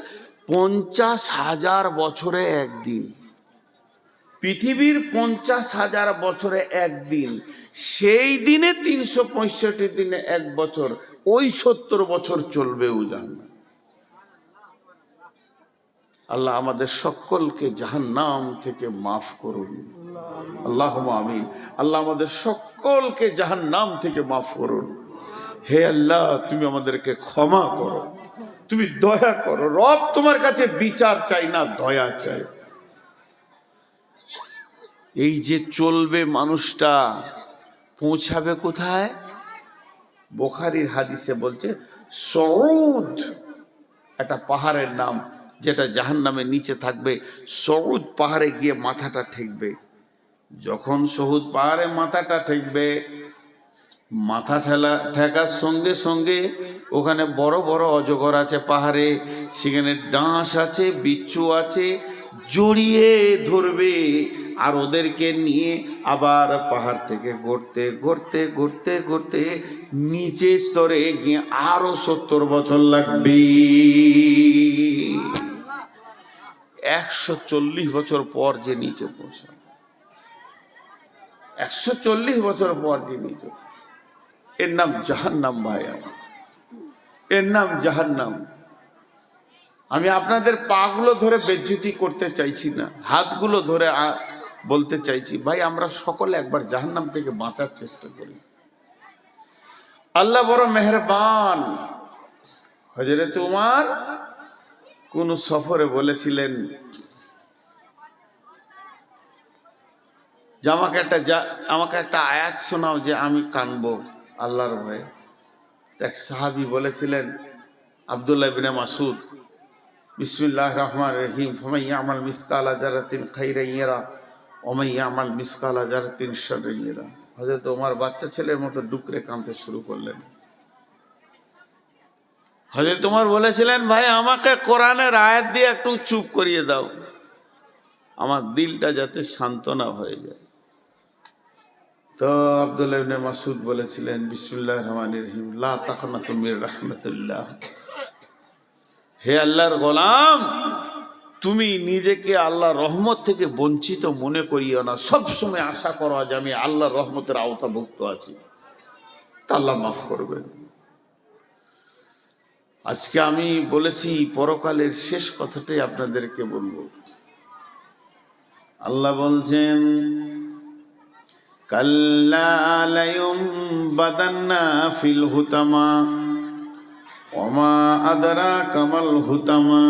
50,000 বছরে একদিন। পৃথিবীর 50,000 বছরে একদিন, সেই দিনে 365 দিনে এক বছর, ওই 70 বছর চলবেও জাহান্নাম। আল্লাহ আমাদের সকলকে জাহান্নাম থেকে মাফ করুন, আল্লাহুম্মা আমিন। আল্লাহ আমাদের সকলকে জাহান্নাম থেকে মাফ করুন। হে আল্লাহ, তুমি আমাদেরকে ক্ষমা করো, তুমি দয়া করো। রব, তোমার কাছে বিচার চাই না, দয়া চাই। এই যে চলবে মানুষটা, পৌঁছাবে কোথায়? বুখারীর হাদিসে বলছে সউদ, একটা পাহাড়ের নাম, যেটা জাহান্নামের নিচে থাকবে। সউদ পাহাড়ে গিয়ে মাথাটা ঠেকবে। যখন সউদ পাহাড়ে মাথাটা ঠেকবে, মাথা ঠেকার সঙ্গে সঙ্গে ওখানে বড় বড় অজগর আছে পাহাড়ে, সেখানে ডাঁশ আছে, বিচ্ছু আছে, জড়িয়ে ধরবে। আর ওদেরকে নিয়ে আবার পাহাড় থেকে গড়তে গড়তে গড়তে গড়তে নিচে স্তরে গিয়ে আরো 70 বছর লাগবে। 140 বছর পর যে নিচে পৌঁছাবে, 140 বছর পর যে নিচে, এর নাম জাহান্নাম। ভাই আমার, এর নাম জাহান্নাম। আমি আপনাদের পাগুলো ধরে বেজ্জতি করতে চাইছি না, হাতগুলো ধরে বলতে চাইছি, ভাই আমরা সকলে একবার জাহান্নাম থেকে বাঁচার চেষ্টা করি। আল্লাহ বড় মেহেরবান। হযরত উমর কোন সফরে বলেছিলেন যে আমাকে একটা আয়াত শোনাও যে আমি কানবো আল্লাহর ভয়ে। এক সাহাবী বলেছিলেন, আব্দুল্লাহ ইবনে মাসউদ, বিসমিল্লাহির রহমানির রহিম, ফামান ইয়ামাল মিসকালা যারাতিন খাইরান ইয়ারা ওয়া মান ইয়ামাল মিসকালা যারাতিন শাররান ইয়ারা। হযরত ওমর বাচ্চা ছেলের মতো ডুকরে কাঁদতে শুরু করলেন। হযরত ওমর বলেছিলেন, ভাই আমাকে কোরআনের আয়াত দিয়ে একটু চুপ করিয়ে দাও, আমার দিলটা যাতে সান্ত্বনা হয়ে যায়। তো আব্দুল্লাহ ইবনে মাসউদ বলেছিলেন, বিসমিল্লাহির রহমানির রহিম, লা তাকনাতু মির রাহমাতিল্লাহ। হে আল্লাহর গোলাম, তুমি নিজেকে আল্লাহর রহমত থেকে বঞ্চিত মনে করিও না। সবসময় আশা করো যে আমি আল্লাহর রহমতের আওতাভুক্ত আছি, তা আল্লাহ মাফ করবেন। আজকে আমি বলেছি পরকালের শেষ কথাটাই আপনাদেরকে বলবো। আল্লাহ বলছেন, কাল্লা লায়ুমবাদান্না ফিল হুতামা ওমা আদরাকা মাল হুতামা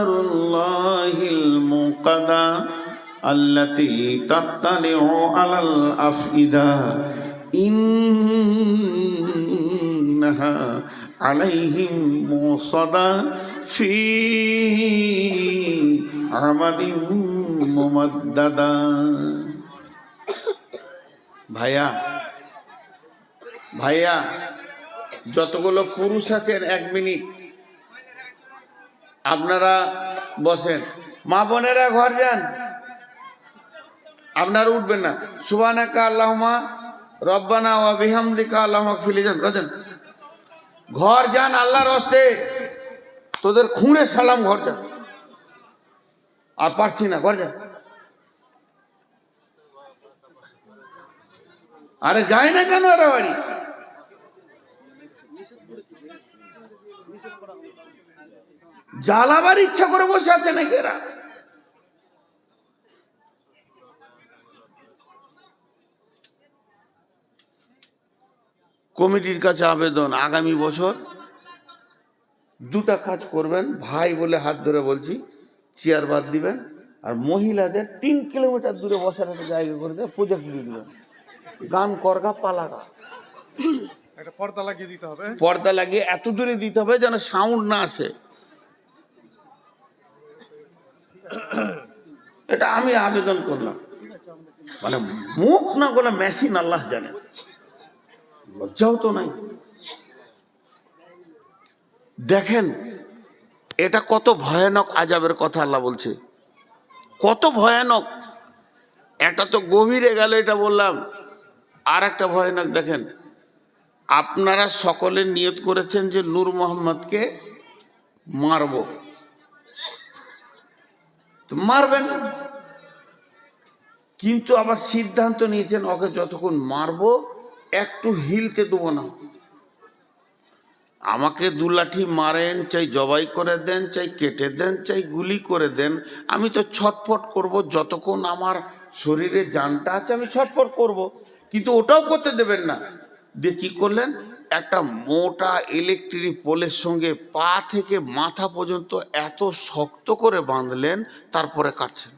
নারুল্লাহিল মুকাদা আল্লাতী তাত্তালিউ আলাল আফইদা ইন্নাহা আলাইহিম মুসাদা ফি আমাদিন মুমাদ্দাদা। ভাইয়া ভাইয়া, যতগুলো পুরুষ আছেন 1 মিনিট, আপনারা বসেন, মা বোনেরা ঘর যান, আপনারা উঠবেন না। সুবহানাকা আল্লাহুম্মা রব্বানা ওয়া বিহামদিকা আল্লাহুম্মা গফিরলি, যান ঘর যান, আল্লাহর হস্তে তোদের খুঁড়ে সালাম, ঘর যান। আর পারছি না, ঘর যান। আরে যায় না কেন এরা বাড়ি? জ্বালাবার ইচ্ছা করে বসে আছে নাকি এরা? কমিটির কাছে আবেদন, আগামী বছর দুটা কাজ করবেন, ভাই বলে হাত ধরে বলছি, চেয়ার বাদ দিবেন, আর মহিলাদের 3 কিলোমিটার দূরে বসার একটা জায়গা করে দিয়ে প্রজেক্ট দিয়ে দিবেন, গান করগা পালাগা, একটা পর্দা লাগিয়ে দিতে হবে। পর্দা লাগিয়ে এত দূরে দিতে হবে যেন সাউন্ড না আসে। এটা আমি আবেদন করলাম, মানে মুখ না বলে মেশিন আল্লাহ জানে, লজ্জাও তো নাই। দেখেন এটা কত ভয়ানক আযাবের কথা আল্লাহ বলছে, কত ভয়ানক। একটা তো গভীরে গেল, এটা বললাম। আর একটা ভয়ানক দেখেন, আপনারা সকলে নিয়ত করেছেন যে নূর মোহাম্মদকে মারব, তো মারবেন, কিন্তু আবার সিদ্ধান্ত নিয়েছেন ওকে যতক্ষণ মারবো একটু হিলতে দেবো না। আমাকে 2 লাঠি মারেন, চাই জবাই করে দেন, চাই কেটে দেন, চাই গুলি করে দেন, আমি তো ছটফট করব, যতক্ষণ আমার শরীরে জানটা আছে আমি ছটফট করব, কিন্তু ওটাও করতে দেবেন না। দিয়ে কী করলেন, একটা মোটা ইলেকট্রিক পোলের সঙ্গে পা থেকে মাথা পর্যন্ত এত শক্ত করে বাঁধলেন, তারপরে কাটছেন,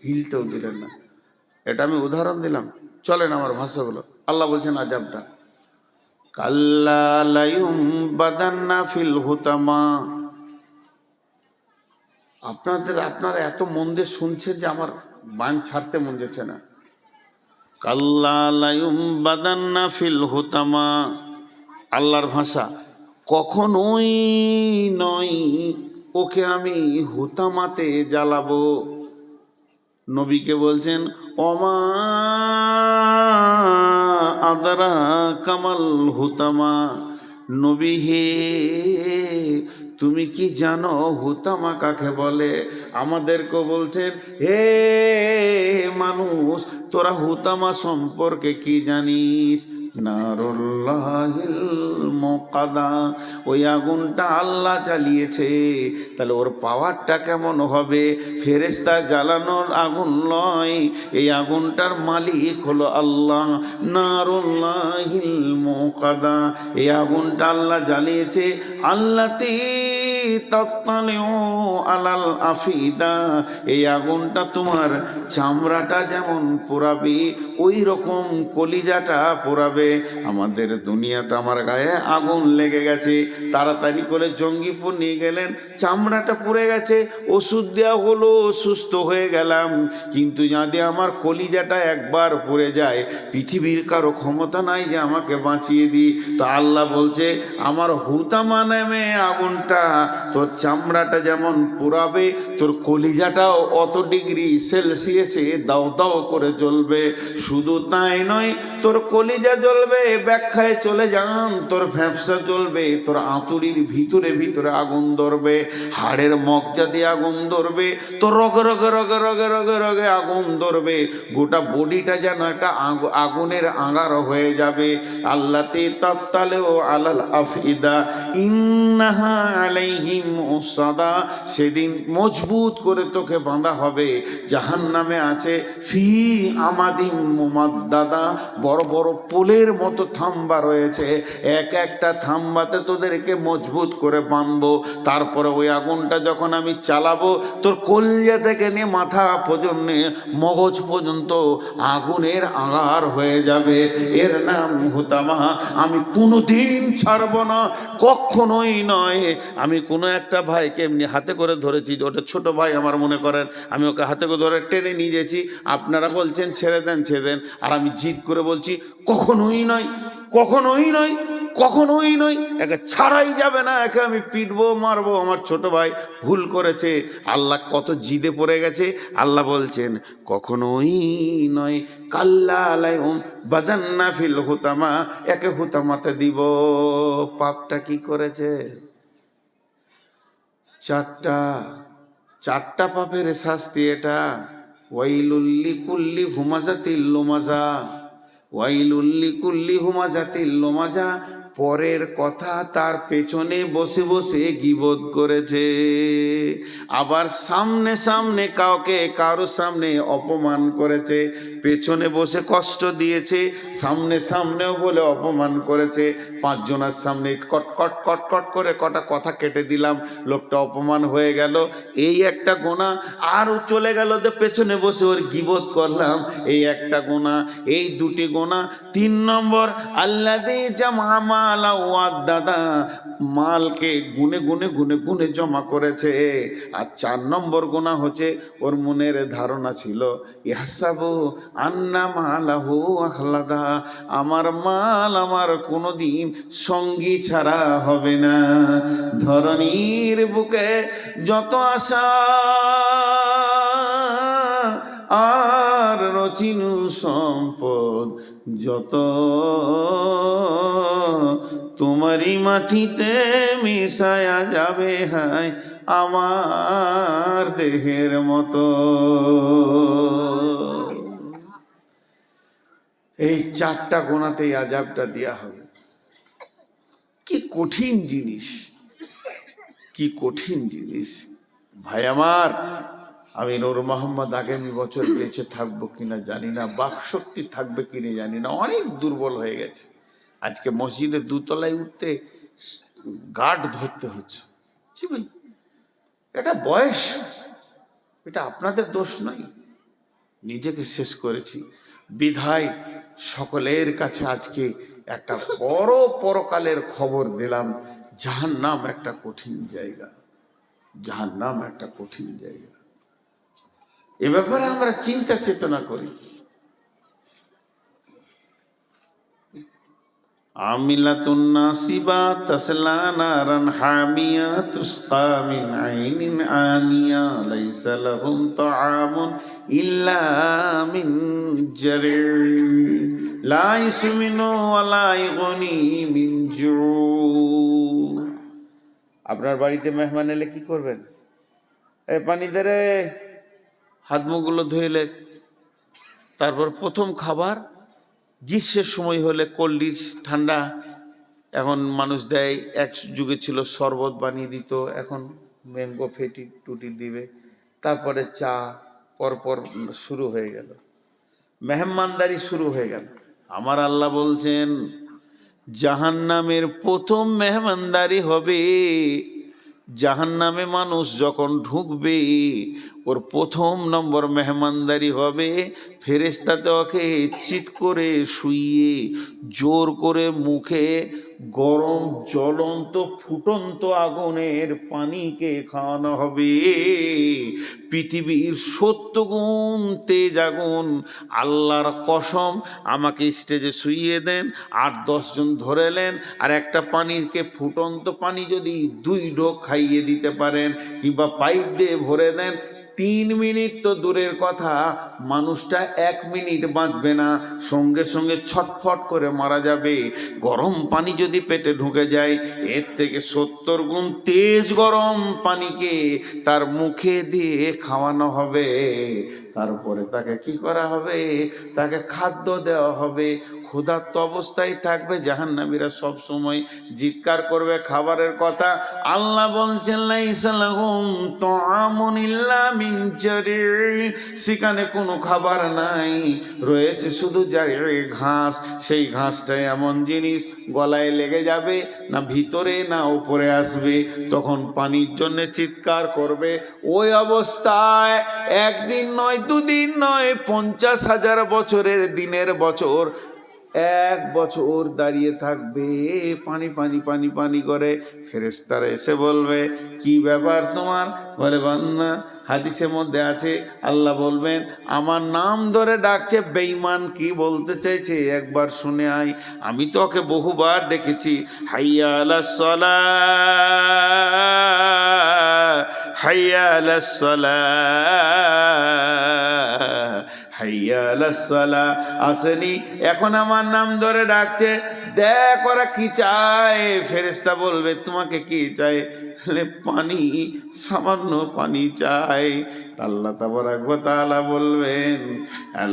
হিলতেও দিলেন না। এটা আমি উদাহরণ দিলাম, চলেন আমার ভাষাগুলো। আল্লাহ বলছেন আযাবটা, কাল্লা লায়ুমবাদান্না ফিল হুতামা। আপনারা এত মন দিয়ে শুনছেন যে আমার বান ছাড়তে মন যাচ্ছে না। কাল্লা লায়ুমবাদান্না ফিল হুতামা, আল্লাহর ভাষা, কখনোই নয় ওকে আমি হুতামাতে জ্বালাবো। নবীকে বলছেন, ওমা আদরা কামাল হুতামা, নবী হে তুমি কি জানো হুতামা কাকে বলে? আমাদেরকে বলছেন, হে মানুষ তোরা হুতামা সম্পর্কে কি জানিস? নারুল্লাহিল মুকাদা, ওই আগুনটা আল্লাহ জ্বালিয়েছে, তাহলে ওর পাওয়ারটা কেমন হবে? ফেরেশতা জ্বালানোর আগুন নয়, এই আগুনটার মালিক হলো আল্লাহ। নারুল্লাহিল মুকাদা, এই আগুনটা আল্লাহ জ্বালিয়েছে। আল্লাতি তাত্তালিউ আলাল আফিদা, এই আগুনটা তোমার চামড়াটা যেমন পোড়াবে ওই রকম কলিজাটা পোড়াবে। আমাদের দুনিয়াতে আমার গায়ে আগুন লেগে গেছে, তাড়াতাড়ি করে জঙ্গিপুর নিয়ে গেলেন, চামড়াটা পুড়ে গেছে, ওষুধ দেওয়া হলো, সুস্থ হয়ে গেলাম, কিন্তু যদি আমার কলিজাটা একবার পুড়ে যায়, পৃথিবীর কারো ক্ষমতা নাই যে আমাকে বাঁচিয়ে দিই। তো আল্লাহ বলছে, আমার হুতামা নামে আগুনটা তোর চামড়াটা যেমন পুড়াবে, তোর কলিজাটাও অত ডিগ্রি সেলসিয়াসে দাও দাও করে জ্বলবে। শুধু তাই নয়, তোর কলিজা জ্বলবে, ব্যাখ্যায় চলে যান, তোর ফ্যাপসা জ্বলবে, তোর আঁতুড়ির ভিতরে ভিতরে আগুন ধরবে, হাড়ের মগজা দিয়ে আগুন ধরবে, তোর রগে রগে রগে রগে রগে রগে আগুন ধরবে, গোটা বডিটা যেন একটা আগুনের আঙার হয়ে যাবে। আল্লাতে তাত্তালেও আলাল আফিদা ইন্নাহা আলাইহিম মুসাদা, সেদিন মজবুত করে তোকে বাঁধা হবে। জাহান্নামে আছে ফি আমাদিন মুমাদ্দাদা, বড় বড় পোলের মতো থাম্বা রয়েছে, এক একটা থাম্বাতে তোদেরকে মজবুত করে বাঁধবো। তারপরে ওই আগুনটা যখন আমি চালাবো, তোর কলিজা থেকে নিয়ে মাথা পর্যন্ত মগজ পর্যন্ত আগুনের আঙার হয়ে যাবে। এর নাম হুতামা। আমি কোনোদিন ছাড়ব না, কখনোই নয়। আমি কোনো একটা ভাইকে এমনি হাতে করে ধরেছি, ওটা ছোট ভাই আমার, মনে করেন আমি ওকে হাতে করে ধরে টেনে নিয়ে গেছি, আপনারা বলছেন ছেড়ে দেন ছেড়ে দেন, আর আমি জিদ করে বলছি কখনোই নয়, কখনোই নয়। কখনোই নয়, একে ছাড়াই যাবে না, একে আমি পিটবো মারবো। আমার ছোট ভাই ভুল করেছে, আল্লাহ কত জিদে পড়ে গেছে। আল্লাহ বলছেন কখনোই নয়, কাল্লা আলাইহুম বাদান্না ফিল হুতামা, একে হুতামাতে দিব। পাপটা কি করেছে? চারটা পাপের শাস্তি এটা। ওয়াইলুল্লি কুল্লি হুমাজাতিল লুমাজা, ওয়াইলুল্লি কুল্লি হুমাজাতিল লুমাজা, পরের কথা তার পেছনে বসে বসে গীবত করেছে। আবার সামনে সামনে কাউকে কারো সামনে অপমান করেছে, পেছনে বসে কষ্ট দিয়েছে, সামনে সামনেও বলে অপমান করেছে। পাঁচজনের সামনে কট কট কট কট করে কটা কথা কেটে দিলাম, লোকটা অপমান হয়ে গেল, এই একটা গোনা। আরও চলে গেল যে পেছনে বসে ওর গীবত করলাম, এই একটা গোনা। এই দুটি গোনা। 3 নম্বর আল্লাযী জামা মালা ওয়াদ্দাদা, মালকে গুনে গুনে গুনে গুনে জমা করেছে। আর 4 নম্বর গোনা হচ্ছে ওর মনের ধারণা ছিল ইয়াহসাবু আন্না মালাহু আখলাদা, আমার মাল আমার কোনোদিন সঙ্গী ছাড়া হবে না। ধরনীর বুকে যত আশা আর রচিনু সম্পদ যত, তোমারই মাটিতে মিশায়া যাবে হায় আমার দেহের মতো। এই 4টা গোনাতেই আযাবটা দেয়া হবে। কি কঠিন জিনিস, কি কঠিন জিনিস ভাই আমার। আমি নূর মোহাম্মদ আগামী বছর বেঁচে থাকবো কিনা জানি না, বাকশক্তি থাকবে কিনা জানি না, অনেক দুর্বল হয়ে গেছে। আজকে মসজিদের 2 তলায় উঠতে গার্ড ধরতে হচ্ছে। জি ভাই, এটা বয়স, এটা আপনাদের দোষ নয়, নিজেকে শেষ করেছি বিধায় সকলের কাছে আজকে একটা বড় পরকালের খবর দিলাম। জাহান্নাম একটা কঠিন জায়গা, জাহান্নাম একটা কঠিন জায়গা। এ ব্যাপারে আমরা চিন্তা চেতনা করি। আমিলাতুন নাসিবা তাসলা নারান হামিয়া তুসকা মিন আইনিন আনিয়া লাইসা লাহুম তাআমুন ইল্লা মিন জারি লা ইসমিনু ওয়া লা ইগুনি মিন জু। আপনার বাড়িতে মেহমান এলে কি করবেন? এই পানি দে রে, হাত মুখগুলো ধুইলে, তারপর প্রথম খাবার। গ্রীষ্মের সময় হলে কোল্ড ড্রিঙ্কস ঠান্ডা, এখন মানুষ দেয়, এক যুগে ছিল শরবত বানিয়ে দিত, এখন ম্যাঙ্গো ফেটি টুটি দিবে, তারপরে চা, পরপর শুরু হয়ে গেল, মেহমানদারি শুরু হয়ে গেল। আমার আল্লাহ বলছেন জাহান্নামের প্রথম মেহমানদারি হবে, জাহান্নামে মানুষ যখন ঢুকবে ওর 1 নম্বর মেহমানদারি হবে ফেরেশতাতে ওকে চিৎ করে শুইয়ে জোর করে মুখে গরম জ্বলন্ত ফুটন্ত আগুনের পানিকে খাওয়ানো হবে। পৃথিবীর 70 গুণ তেজ আগুন। আল্লাহর কসম, আমাকে স্টেজে শুইয়ে দেন, 8-10 জন ধরেলেন, আর একটা পানিকে ফুটন্ত পানি যদি 2 ঢোক খাইয়ে দিতে পারেন কিংবা পাইপ দিয়ে ভরে দেন, 3 মিনিট তো দূরের কথা, মানুষটা 1 মিনিট বাঁচবে না, সঙ্গে সঙ্গে ছটফট করে মারা যাবে। গরম পানি যদি পেটে ঢুকে যায়, এর থেকে 70 গুণ তেজ গরম পানিকে তার মুখে দিয়ে খাওয়ানো হবে। তারপরে তাকে কি করা হবে? তাকে খাদ্য দেওয়া হবে। ক্ষুধার্ত অবস্থায় থাকবে। জাহান্নামীরা সব সময় জিৎকার করবে খাবারের কথা। আল্লাহ বলছেন লাইসা লাহুম তাআমুন ইল্লা মিন জারি, সেখানে কোনো খাবার নাই, রয়েছে শুধু জারি ঘাস। সেই ঘাসটাই এমন জিনিস গলায় লেগে যাবে, না ভিতরে না উপরে আসবে, তখন পানির জন্য চিৎকার করবে। ওই অবস্থায় 1 দিন নয়, 2 দিন নয়, 50,000 বছরের দিনের বছর, 1 বছর দাঁড়িয়ে থাকবে পানি পানি পানি পানি করে। ফেরেশতারা এসে বলবে কি ব্যাপার তোমার? বলে বান্দা হাদিসের মধ্যে আছে আল্লাহ বলবেন আমার নাম ধরে ডাকছে বেঈমান কি বলতে চাইছে একবার শুনে আয় আমি তো ওকে বহুবার ডেকেছি হাইয়া আলাস সালাহ হাইয়া আলাস সালাহ হাইয়া আলাস সালাহ আসেনি এখন আমার নাম ধরে ডাকছে দেখ ওরা কি চায় ফেরেশতা বলবে তোমাকে কি চাই পানি সামান্য পানি চাই আল্লাহ তাবারাক ওয়া তাআলা বলবেন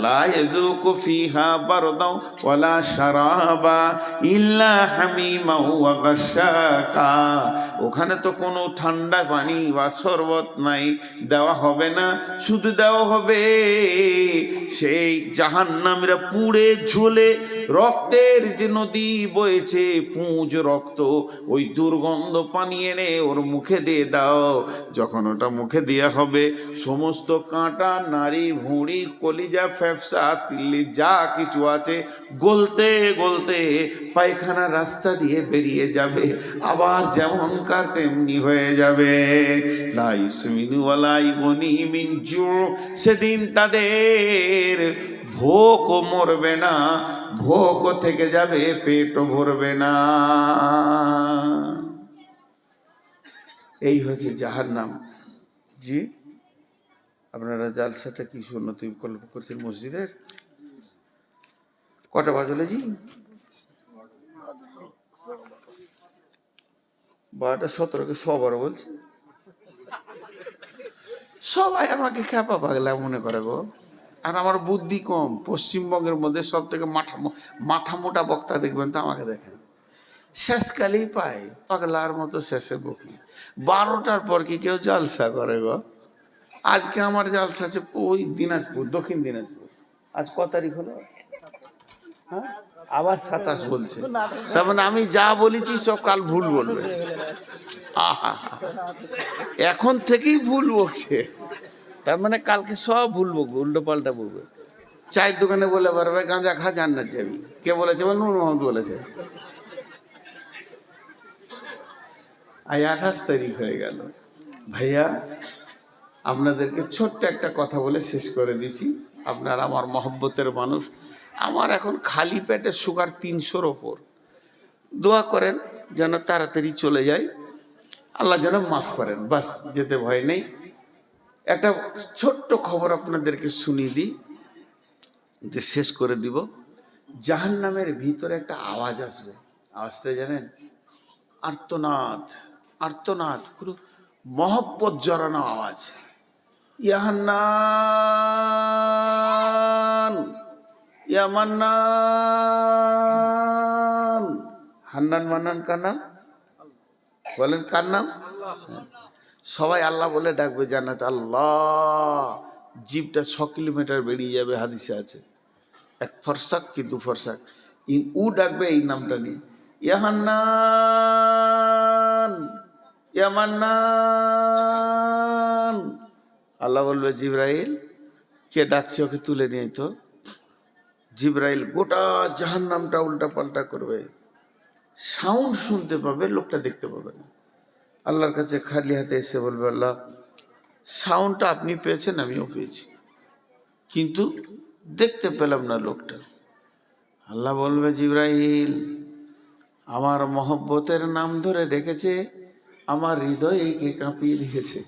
লা ইয়াযুকু ফিহা বারদাও ওয়ালা শারাবা ইল্লা হামিমা ওয়া গাশশাকা ওখানে তো কোনো ঠান্ডা পানি বা শরবত নাই দেওয়া হবে না শুধু দেওয়া হবে সেই জাহান্নামীরা পুড়ে ঝুলে রক্তের যে নদী বয়েছে পুঁজ রক্ত ওই দুর্গন্ধ পানি এনে ওর মুখে দিয়ে দাও যখন ওটা মুখে দেওয়া হবে সমস্ত কাঁটা নাড়ি ভুঁড়ি কলিজা ফ্যাপসা তিল্লি যা কিছু আছে গলতে গলতে পায়খানা রাস্তা দিয়ে বেরিয়ে যাবে আবার যেমনকার তেমনি হয়ে যাবে লা ইউসমিনু ওয়ালা ইগুনি মিন জু সেদিন তাদের ভোকও মরবে না ভোকও থেকে যাবে পেটও ভরবে না এই হচ্ছে জাহান্নাম জি আপনারা জালসাটা কি সুন্নতি বিকল্প করছেন মসজিদের কটা বাজলে জি 12:17 সবার বলছে সবাই আমাকে খ্যাপা পাগলা মনে করে গো আর আমার বুদ্ধি কম পশ্চিমবঙ্গের মধ্যে সব থেকে মাথা মোটা বক্তা দেখবেন তো আমাকে দেখেন শেষকালেই পাই পাগলার মতো শেষে বকি 12টার পর কি কেউ জালসা করে গো আজকে আমার জালসা আছে ওই দিনাজপুর দক্ষিণ দিনাজপুর আজ ক তারিখ হলো হ্যাঁ আবার 27 বলছে তার মানে আমি যা বলেছি সব কাল ভুল বলবে আহা এখন থেকেই ভুল বকছে তার মানে কালকে সব ভুল বকবে উল্টো পাল্টা বলবে চায়ের দোকানে বলে পারবে গাঁজা খা জান্নাত যাবি কে বলেছে বল নূর মোহাম্মদ বলেছে আজ 28 তারিখ হয়ে গেল ভাইয়া আপনাদেরকে ছোট্ট একটা কথা বলে শেষ করে দিছি আপনারা আমার মহব্বতের মানুষ আমার এখন খালি পেটে সুগার 300-র ওপর দোয়া করেন যেন তাড়াতাড়ি চলে যায় আল্লাহ যেন মাফ করেন বাস যেতে ভয় নেই একটা ছোট্ট খবর আপনাদেরকে শুনিয়ে দিই যে শেষ করে দিব জাহান্নামের ভিতরে একটা আওয়াজ আসবে আওয়াজটা জানেন আর্তনাদ আর্তনাদ পুরো মহব্বত জড়ানো আওয়াজ ইয়াহান্নান ইয়ামান্নান হান্নান মান্নান কার নাম বলেন কার নাম সবাই আল্লাহ বলে ডাকবে জান্নাত আল্লাহ জিভটা 6 কিলোমিটার বেরিয়ে যাবে হাদিসে আছে এক ফরসাক কি দু ফরসাক উ ডাকবে এই নামটা নিয়ে ইয়াহান্নান ইয়ামান্নান আল্লাহ বলবে জিবরাইল কে ডাকছে ওকে তুলে নিয়ে তো জিবরাইল গোটা জাহান্নামটা উল্টা পাল্টা করবে সাউন্ড শুনতে পাবে লোকটা দেখতে পাবে না আল্লাহর কাছে খালি হাতে এসে বলবে আল্লাহ সাউন্ডটা আপনি পেয়েছেন আমিও পেয়েছি কিন্তু দেখতে পেলাম না লোকটা আল্লাহ বলবে জিবরাইল আমার মহব্বতের নাম ধরে ডেকেছে আমার হৃদয়কে কাঁপিয়ে দিয়েছে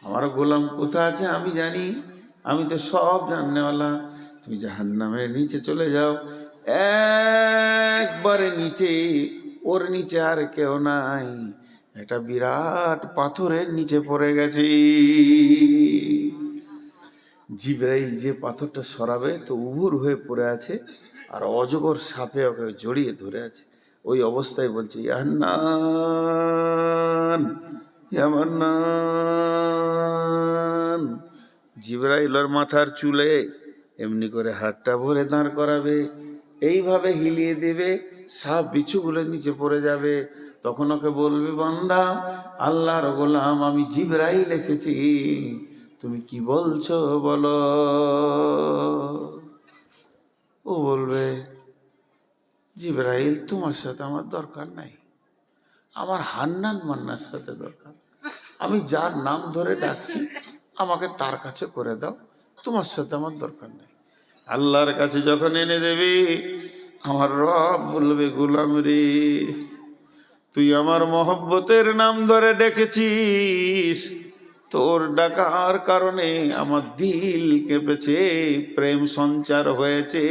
আমার গোলাম কোথা আছে আমি জানি আমি তো সব জাননেওয়ালা তুমি জাহান্নামের নিচে চলে যাও একবারে নিচে ওর নিচে আর কেউ নাই একটা বিরাট পাথরের নিচে পড়ে গেছে জিবরাইল যে পাথরটা সরাবে তো উবুর হয়ে পড়ে আছে আর অজগর সাপে ওকে জড়িয়ে ধরে আছে ওই অবস্থায় বলছে ইয়ান্নান ইয়ামান্নান জিবরাইলের মাথার চুলে এমনি করে হাতটা ভরে দাঁড় করাবে এইভাবে হিলিয়ে দেবে সাপ বিছুগুলো নিচে পড়ে যাবে তখন ওকে বলবে বান্দা আল্লাহর গোলাম আমি জিবরাইল এসেছি তুমি কি বলছো বলো ও বলবে জিবরাইল তোমার সাথে আমার দরকার নাই আমার হান্নান মান্নার সাথে দরকার আমি যার নাম ধরে ডাকছি আমাকে তার কাছে করে দাও, তোমার সাথে আমার দরকার নেই। আল্লাহর কাছে যখন এনে দেবে, আমার রব বলবে, গোলাম রে, তুই আমার মহব্বতের নাম ধরে ডেকেছিস, তোর ডাকার কারণে আমার দিল কেঁপেছে, প্রেম সঞ্চার হয়েছে,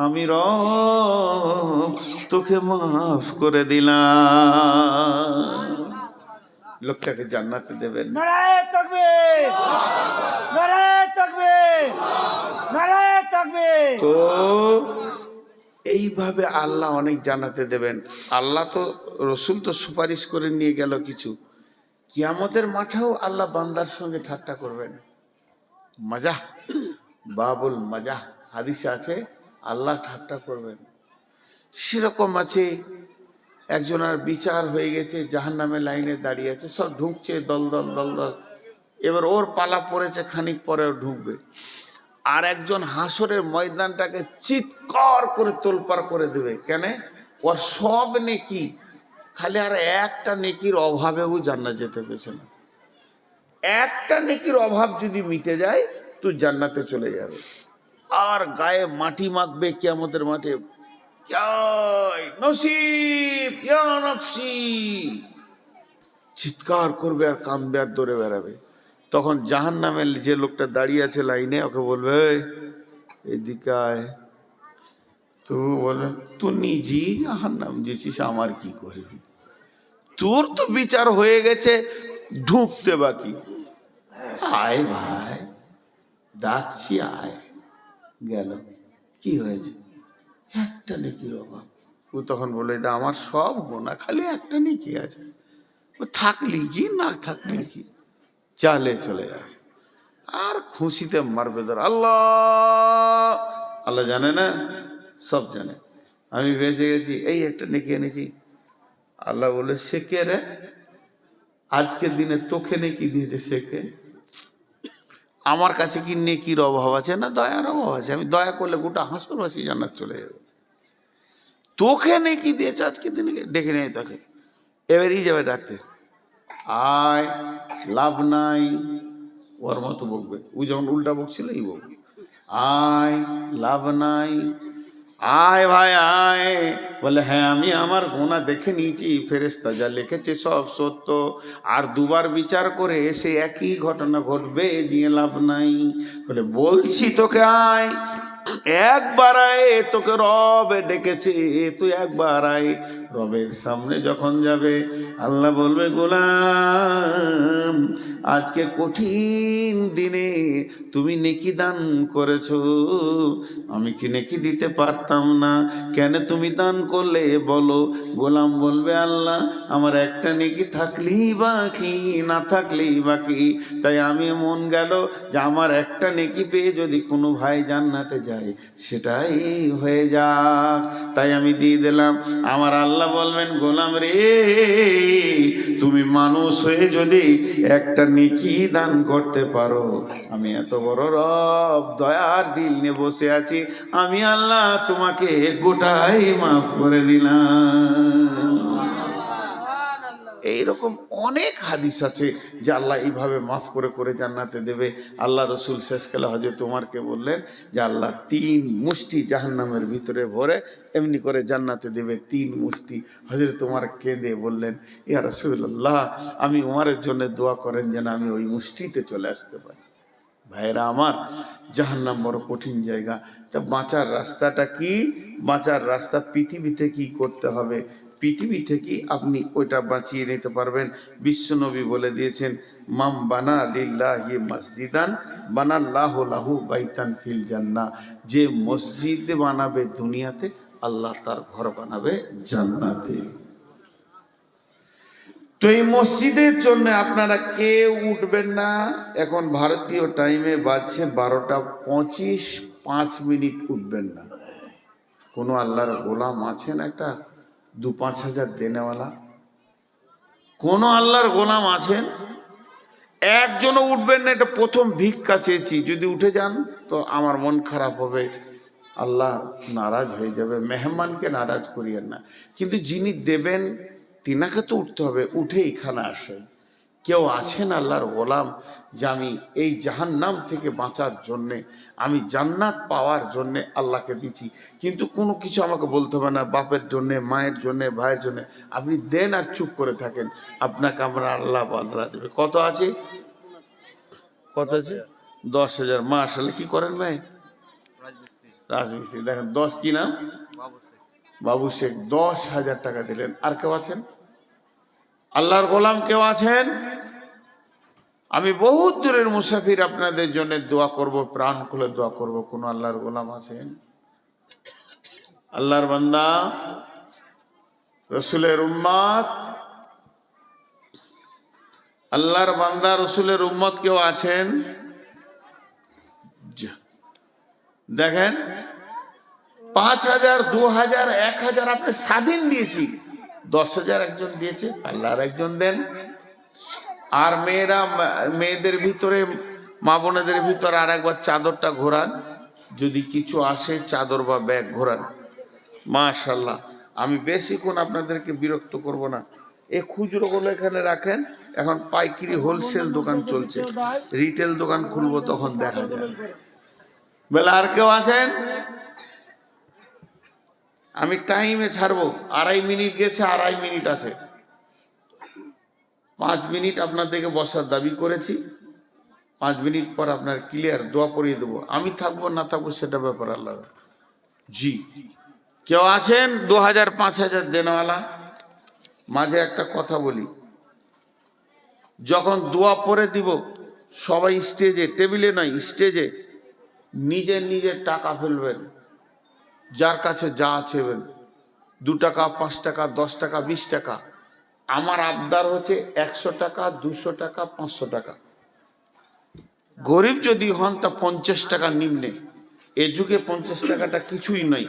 আমি রব তোকে মাফ করে দিলাম। লোকটাকে জান্নাতে দেবেন। নারায়ে তাকবীর, নারায়ে তাকবীর, নারায়ে তাকবীর। তো এইভাবে আল্লাহ অনেক জান্নাতে দেবেন। আল্লাহ তো, রসুল তো সুপারিশ করে নিয়ে গেল কিছু, কিয়ামতের মাঠেও আল্লাহ বান্দার সঙ্গে ঠাট্টা করবেন। মজা, বাবুল মজা, হাদিসে আছে আল্লাহ ঠাট্টা করবেন। সেরকম আছে, একজনের বিচার হয়ে গেছে, জাহান্নামে লাইনে দাঁড়িয়ে আছে, সব ঢুকছে দল দল দল দল, এবার ওর পালা পড়েছে, খানিক পরে ও ঢুকবে। আর একজন হাসরের ময়দানটাকে চিৎকার করে তোলপাড় করে দেবে। কেন? ওর সব নেকি, খালি আর একটা নেকির অভাবেও জান্নাত যেতে পেরেছে না। একটা নেকির অভাব যদি মিটে যায় তুই জান্নাতে চলে যাবে। আর গায়ে মাটি মাখবে কিয়ামতের মাঠে, নসিব ইয়া নফসি, চিৎকার করবে আর কাঁদবে আর দৌড়ে বেড়াবে। তখন জাহান্নামের যে লোকটা দাঁড়িয়ে আছে লাইনে, ওকে বলবে, এদিকে আয়। তো বলবে, তুই নিজেই জাহান্নাম যেছিস, আমার কি করবি, তোর তো বিচার হয়ে গেছে, ঢুকতে বাকি। আয় ভাই, ডাকছি আয়। গেল, কি হয়েছে? একটা নেকির অভাব। ও তখন বলে, দা আমার সব গোনা, খালি একটা নেকি আছে, ও থাকলি কি না থাকলি কি, চালে চলে যা। আর খুশিতে মারবে ধর। আল্লাহ, আল্লাহ জানে না, সব জানে, আমি বেঁচে গেছি, এই একটা নেকি এনেছি। আল্লাহ বলে, সে কে রে? আজকের দিনে তোকে নেকি দিয়েছে, সে কে? আমার কাছে কি নেকির অভাব আছে না দয়ার অভাব আছে? আমি দয়া করলে গোটা হাসরবাসী জান্নাত চলে যাবে। তোকে নেকি দিয়েছে আজকের দিনে, ডেকে নেই তাকে, এবারই যাবে ডাকতে, আয়, লাভ নাই। ওর মতো বকবে, ও যখন উল্টা বকছিল এই বকবে, আয়, লাভ নাই, আয় ভাই আয়। বলে, হ্যাঁ আমি আমার গোনা দেখে নিয়েছি, ফেরেশতা যা লিখেছে সব সত্য, আর দুবার বিচার করে এসে একই ঘটনা ঘটবে, যে লাভ নাই। বলে, বলছি তোকে আয়, একবার আয়, তোকে রব ডেকেছে, তুই একবার আয়। রবের সামনে যখন যাবে, আল্লাহ বলবে, গোলাম, আজকে কঠিন দিনে তুমি নেকি দান করেছো, আমি কি নেকি দিতে পারতাম না? কেন তুমি দান করলে বলো? গোলাম বলবে, আল্লাহ আমার একটা নেকি থাকলেই বাকি, না থাকলেই বাকি, তাই আমি মন গেল যে আমার একটা নেকি পেয়ে যদি কোনো ভাই জান্নাতে যায় সেটাই হয়ে যাক, তাই আমি দিয়ে দিলাম। আমার আল্লাহ বলবেন, গোলাম রে, তুমি মানুষ হয়ে যদি একটা নেকি দান করতে পারো, আমি এত বড় রব দয়ার দিল নিয়ে বসে আছি, আমি আল্লাহ তোমাকে গোটাই মাফ করে দিলাম। এইরকম অনেক হাদিস আছে যে আল্লাহ এইভাবে মাফ করে করে জান্নাতে দেবে। আল্লাহ রসুল শেষকালে হযরত ওমরকে বললেন যে আল্লাহ 3 মুষ্টি জাহান্নামের ভিতরে ভরে এমনি করে জান্নাতে দেবে, 3 মুষ্টি। হযরত ওমর কেঁদে বললেন, ইয়া রাসূলুল্লাহ, আমি ওমরের জন্য দোয়া করেন যেন আমি ওই মুষ্টিতে চলে আসতে পারি। ভাইরা আমার, জাহান্নাম বড় কঠিন জায়গা। তা বাঁচার রাস্তাটা কি? বাঁচার রাস্তা পৃথিবীতে কি করতে হবে, পৃথিবী থেকে আপনি ওইটা বাঁচিয়ে নিতে পারবেন। বিশ্বনবী বলে দিয়েছেন, মাম বানা লিল্লাহি মসজিদান বানাল্লাহু লাহু বাইতান ফিল জান্নাহ, যে মসজিদ বানাবে দুনিয়াতে, আল্লাহ তার ঘর বানাবে জান্নাতে। তো এই মসজিদের জন্য আপনারা কেউ উঠবেন না। এখন ভারতীয় টাইমে বাজছে 12:25, 5 মিনিট উঠবেন না। কোনো আল্লাহর গোলাম আছেন একটা 2-5 হাজার দেনেওয়ালা? কোনো আল্লাহর গোলাম আছেন? একজনও উঠবেন না। এটা প্রথম ভিক্ষা চেয়েছি, যদি উঠে যান তো আমার মন খারাপ হবে, আল্লাহ নারাজ হয়ে যাবে। মেহমানকে নারাজ করিয়েন না, কিন্তু যিনি দেবেন তিনাকে তো উঠতে হবে। উঠে এখানে আসেন, কেউ আছেন আল্লাহর গোলাম যে আমি এই জাহান্নাম থেকে বাঁচার জন্যে, আমি জান্নাত পাওয়ার জন্যে আল্লাহকে দিচ্ছি, কিন্তু কোনো কিছু আমাকে বলতে হবে না, বাপের জন্যে, মায়ের জন্যে, ভাইয়ের জন্যে, আপনি দেন আর চুপ করে থাকেন, আপনাকে আমরা আল্লাহ বদলা দেবে। কত আছে? কত আছে? 10,000। মাশাআল্লাহ। কি করেন ভাই? রাজমিস্ত্রি। দেখেন 10 কি নাম? বাবু শেখ। 10,000 টাকা দিলেন। আর কেউ আছেন? আল্লাহর গোলাম কেউ আছেন? আমি বহুত দূরের মুসাফির, আপনাদের জন্য দোয়া করব, প্রাণ খুলে দোয়া করব। কোন আল্লাহর গোলাম আছেন? আল্লাহর বান্দা, রসুলের উম্মত, আল্লাহর বান্দা রসুলের উম্মত কেউ আছেন? দেখেন 5,000, 2,000, 1,000 আপনি স্বাধীন দিয়েছি, 10,000 একজন দিয়েছে, আল্লাহর একজন দেন। আর মেয়েদের ভিতরে, মা বোনেদের ভিতরে আর একবার চাদরটা ঘোরান, যদি কিছু আসে চাদর বা ব্যাগ ঘোরান। মাশাআল্লাহ। আমি বেশিক্ষণ আপনাদেরকে বিরক্ত করব না। এই খুচরোগুলো এখানে রাখেন, এখন পাইকারি হোলসেল দোকান চলছে, রিটেল দোকান খুলবো তখন দেখা যাবে। বলে আর কেউ আছেন? আমি টাইমে ছাড়বো, 2.5 মিনিট গেছে, 2.5 মিনিট আছে, 5 মিনিট আপনাদেরকে বসার দাবি করেছি। 5 মিনিট পর আপনার ক্লিয়ার দোয়া পড়িয়ে দেবো। আমি থাকবো না থাকবো সেটা ব্যাপার আল্লাহ। জি, কেউ আছেন 2,000, 5,000 দেনওয়ালা? মাঝে একটা কথা বলি, যখন দোয়া পড়ে দিব সবাই স্টেজে, টেবিলে নয়, স্টেজে নিজে নিজে টাকা ফেলবেন, যার কাছে যা আছেবেন, 2 টাকা, 5 টাকা, 10 টাকা, 20 টাকা। আমার আবদার হচ্ছে 100 টাকা, 200 টাকা, 500 টাকা। গরিব যদি হন তা 50 টাকা নিম্নে। এ যুগে 50 টাকাটা কিছুই নয়,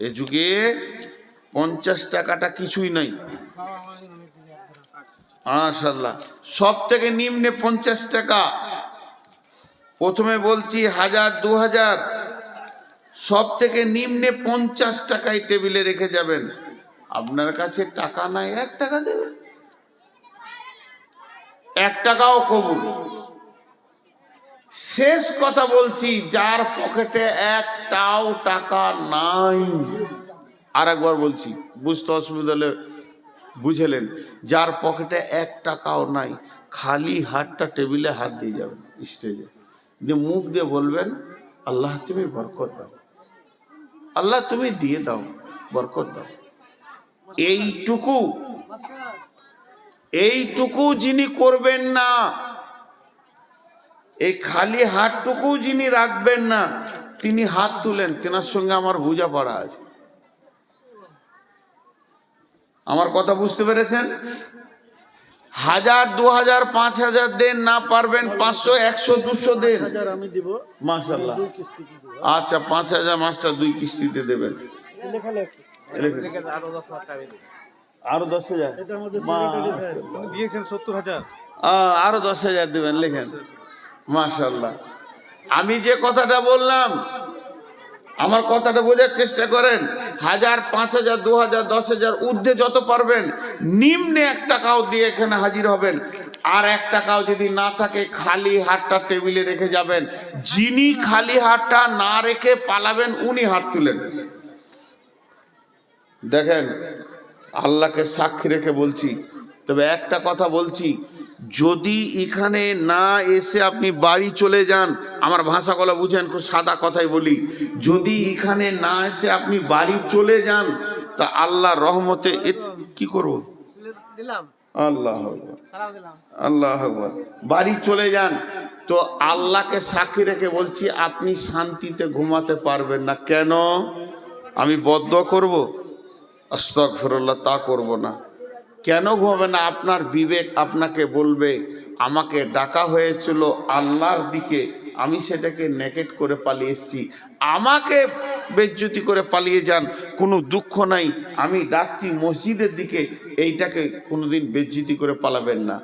এ যুগে 50 টাকাটা কিছুই নয়। মাশাআল্লাহ। সব থেকে নিম্নে 50 টাকা। প্রথমে বলছি 1,000, 2,000, সব থেকে নিম্নে 50 টাকায় টেবিলে রেখে যাবেন। আপনার কাছে টাকা নাই, 1 টাকা দেবেন, 1 টাকাও কবুল। শেষ কথা বলছি, যার পকেটে 1টাও টাকা নাই, আর একবার বলছি, বুঝতে অসুবিধা হলে বুঝলেন, যার পকেটে 1 টাকাও নাই, খালি হাতটা টেবিলে হাত দিয়ে যাবেন স্টেজে, দিয়ে মুখ দিয়ে বলবেন, আল্লাহ তুমি বরকত দাও, আল্লাহ তুমি দিয়ে দাও, বরকত দাও। এইটুকু যিনি করবেন না, এই খালি হাতটুকু যিনি রাখবেন না, তিনি হাত তুলেন, তেনার সঙ্গে আমার বোঝাপড়া আছে। আমার কথা বুঝতে পেরেছেন? 1,000, 2,000, 5,000 দেন, না পারবেন 500, 100, 200 দেন। আমি দিব মাশাআল্লাহ। আচ্ছা, 5,000 মাস্টার 2 কিস্তিতে দেবেন। আরো 10,000 উনি দিয়েছেন 70,000। আরো 10,000 দেবেন, লেখেন। মাশাআল্লাহ। আমি যে কথাটা বললাম, আমার কথাটা বোঝার চেষ্টা করেন। 1,000, 5,000, 2,000, 10,000 ঊর্ধ্বে যত পারবেন, নিম্নে 1 টাকাও দিয়ে এখানে হাজির হবেন। আর 1 টাকাও যদি না থাকে, খালি হাতটা টেবিলে রেখে যাবেন। যিনি খালি হাতটা না রেখে পালাবেন, উনি হাত তুলেন। দেখেন, আল্লাহকে সাক্ষী রেখে বলছি, তবে একটা কথা বলছি, যদি এখানে না এসে আপনি বাড়ি চলে যান, আমার ভাষাগুলো বুঝেন, খুব সাদা কথাই বলি, যদি এখানে না এসে আপনি বাড়ি চলে যান, তা আল্লাহ রহমতে কি করব, আল্লাহ আল্লাহ বাড়ি চলে যান, তো আল্লাহকে সাক্ষী রেখে বলছি, আপনি শান্তিতে ঘুমাতে পারবেন না। কেন? আমি বদদুয়া করব? আস্তাগফিরুল্লাহ, তা করব না। কেন ঘুমাবে না? আপনার বিবেক আপনাকে বলবে, আমাকে ডাকা হয়েছিল আল্লাহর দিকে, আমি সেটাকে নেগেট করে পালিয়ে এসেছি, আমাকে বেজ্জতি করে পালিয়ে যান, কোনো দুঃখ নাই, আমি ডাকছি মসজিদের দিকে, এইটাকে কোনোদিন বেজ্জতি করে পালাবেন না।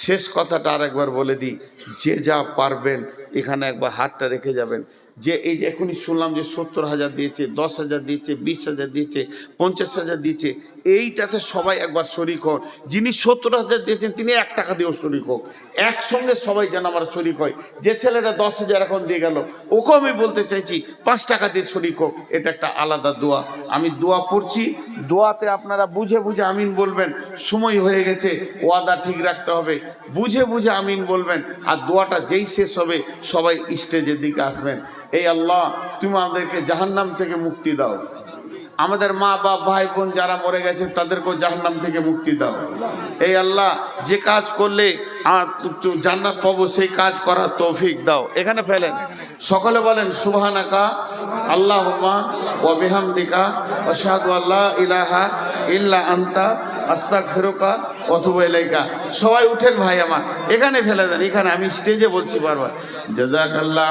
শেষ কথাটা আরেকবার বলে দিই, যে যা পারবেন এখানে একবার হাতটা রেখে যাবেন। যে এই যে এখনই শুনলাম যে 70,000 দিয়েছে, 10,000 দিয়েছে, 20,000 দিয়েছে, 50,000 দিয়েছে, এইটাতে সবাই একবার শরিক হন। যিনি 70,000 দিয়েছেন তিনি 1 টাকা দিয়েও শরিক হোক, একসঙ্গে সবাই যেন আমরা শরিক হয়। যে ছেলেটা 10,000 এখন দিয়ে গেল, ওকেও আমি বলতে চাইছি 5 টাকা দিয়ে শরিক হোক। এটা একটা আলাদা দোয়া। আমি দোয়া পড়ছি, দোয়াতে আপনারা বুঝে বুঝে আমিন বলবেন। সময় হয়ে গেছে, ওয়াদা ঠিক রাখতে হবে, বুঝে বুঝে আমিন বলবেন। আর দোয়াটা যেই শেষ হবে সবাই স্টেজের দিকে আসবেন। এই আল্লাহ, তুমি আমাদেরকে জাহান্নাম থেকে মুক্তি দাও, আমাদের মা বাপ ভাই বোন যারা মরে গেছে তাদেরকেও জাহান্নাম থেকে মুক্তি দাও। এই আল্লাহ, যে কাজ করলে জান্নাত পাবো সেই কাজ করার তৌফিক দাও। এখানে ফেলেন, সকলে বলেন সুবহানাকা আল্লাহুম্মা ওয়া বিহামদিকা আশহাদু আল্লা ইলাহা ইল্লা আনতা আস্তাগফিরুকা ওয়া আতুবু ইলাইকা। সবাই উঠেন ভাই আমার, এখানে ফেলে দেন, এখানে আমি স্টেজে বলছি বারবার। জাযাকাল্লাহ,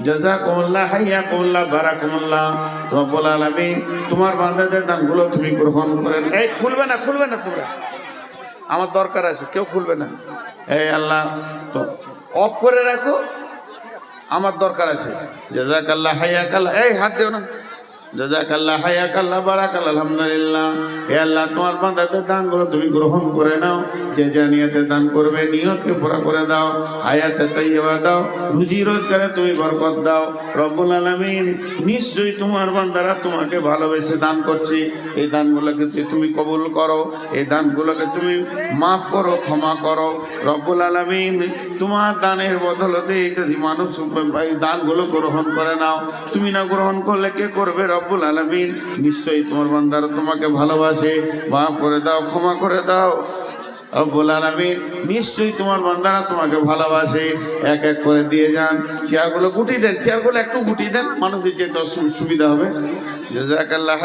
জাযাকুমুল্লাহ, হাইয়াকুমুল্লাহ, বারাকাকুমুল্লাহ। রব্বুল আলামিন তোমার বান্দাদের দানগুলো তুমি গ্রহণ করেন। এই খুলবে না, খুলবে না তোমরা, আমার দরকার আছে, কেউ খুলবে না। এই আল্লাহ তো অফ করে রাখো, আমার দরকার আছে। জাযাকাল্লাহ, হাইয়াকাল্লাহ, এই হাত দেও না। জাযাকাল্লাহ, হাইয়াকাল্লাহ, বারাকাল্লাহ, আলহামদুলিল্লাহ। হে আল্লাহ, তোমার বান্দাদের দানগুলো তুমি গ্রহণ করে নাও। যে যে নিয়তে দান করবে নিয়তকে পুরা করে দাও, হায়াতে তাইয়্যিবা দাও, রুজি রোজগারে তুমি বরকত দাও। রব্বুল আলামিন, নিশ্চয়ই তোমার বান্দারা তোমাকে ভালোবেসে দান করছে। এই দানগুলোকে তুমি কবুল করো, এই দানগুলোকে তুমি মাফ করো, ক্ষমা করো। রব্বুল আলামিন, তোমার দানের বদলতে যদি মানুষ এই দানগুলো গ্রহণ করে নাও, তুমি না গ্রহণ করলে কে করবে? রব্বুল আলামিন, নিশ্চয়ই তোমার বান্দারা তোমাকে ভালোবাসে, মাফ করে দাও, ক্ষমা করে দাও। রব্বুল আলামিন, নিশ্চয়ই তোমার বান্দারা তোমাকে ভালোবাসে। এক এক করে দিয়ে যান। চেয়ারগুলো গুটিয়ে দেন, চেয়ারগুলো একটু গুটিয়ে দেন, মানুষের যেতে সুবিধা হবে। জাযাকাল্লাহ।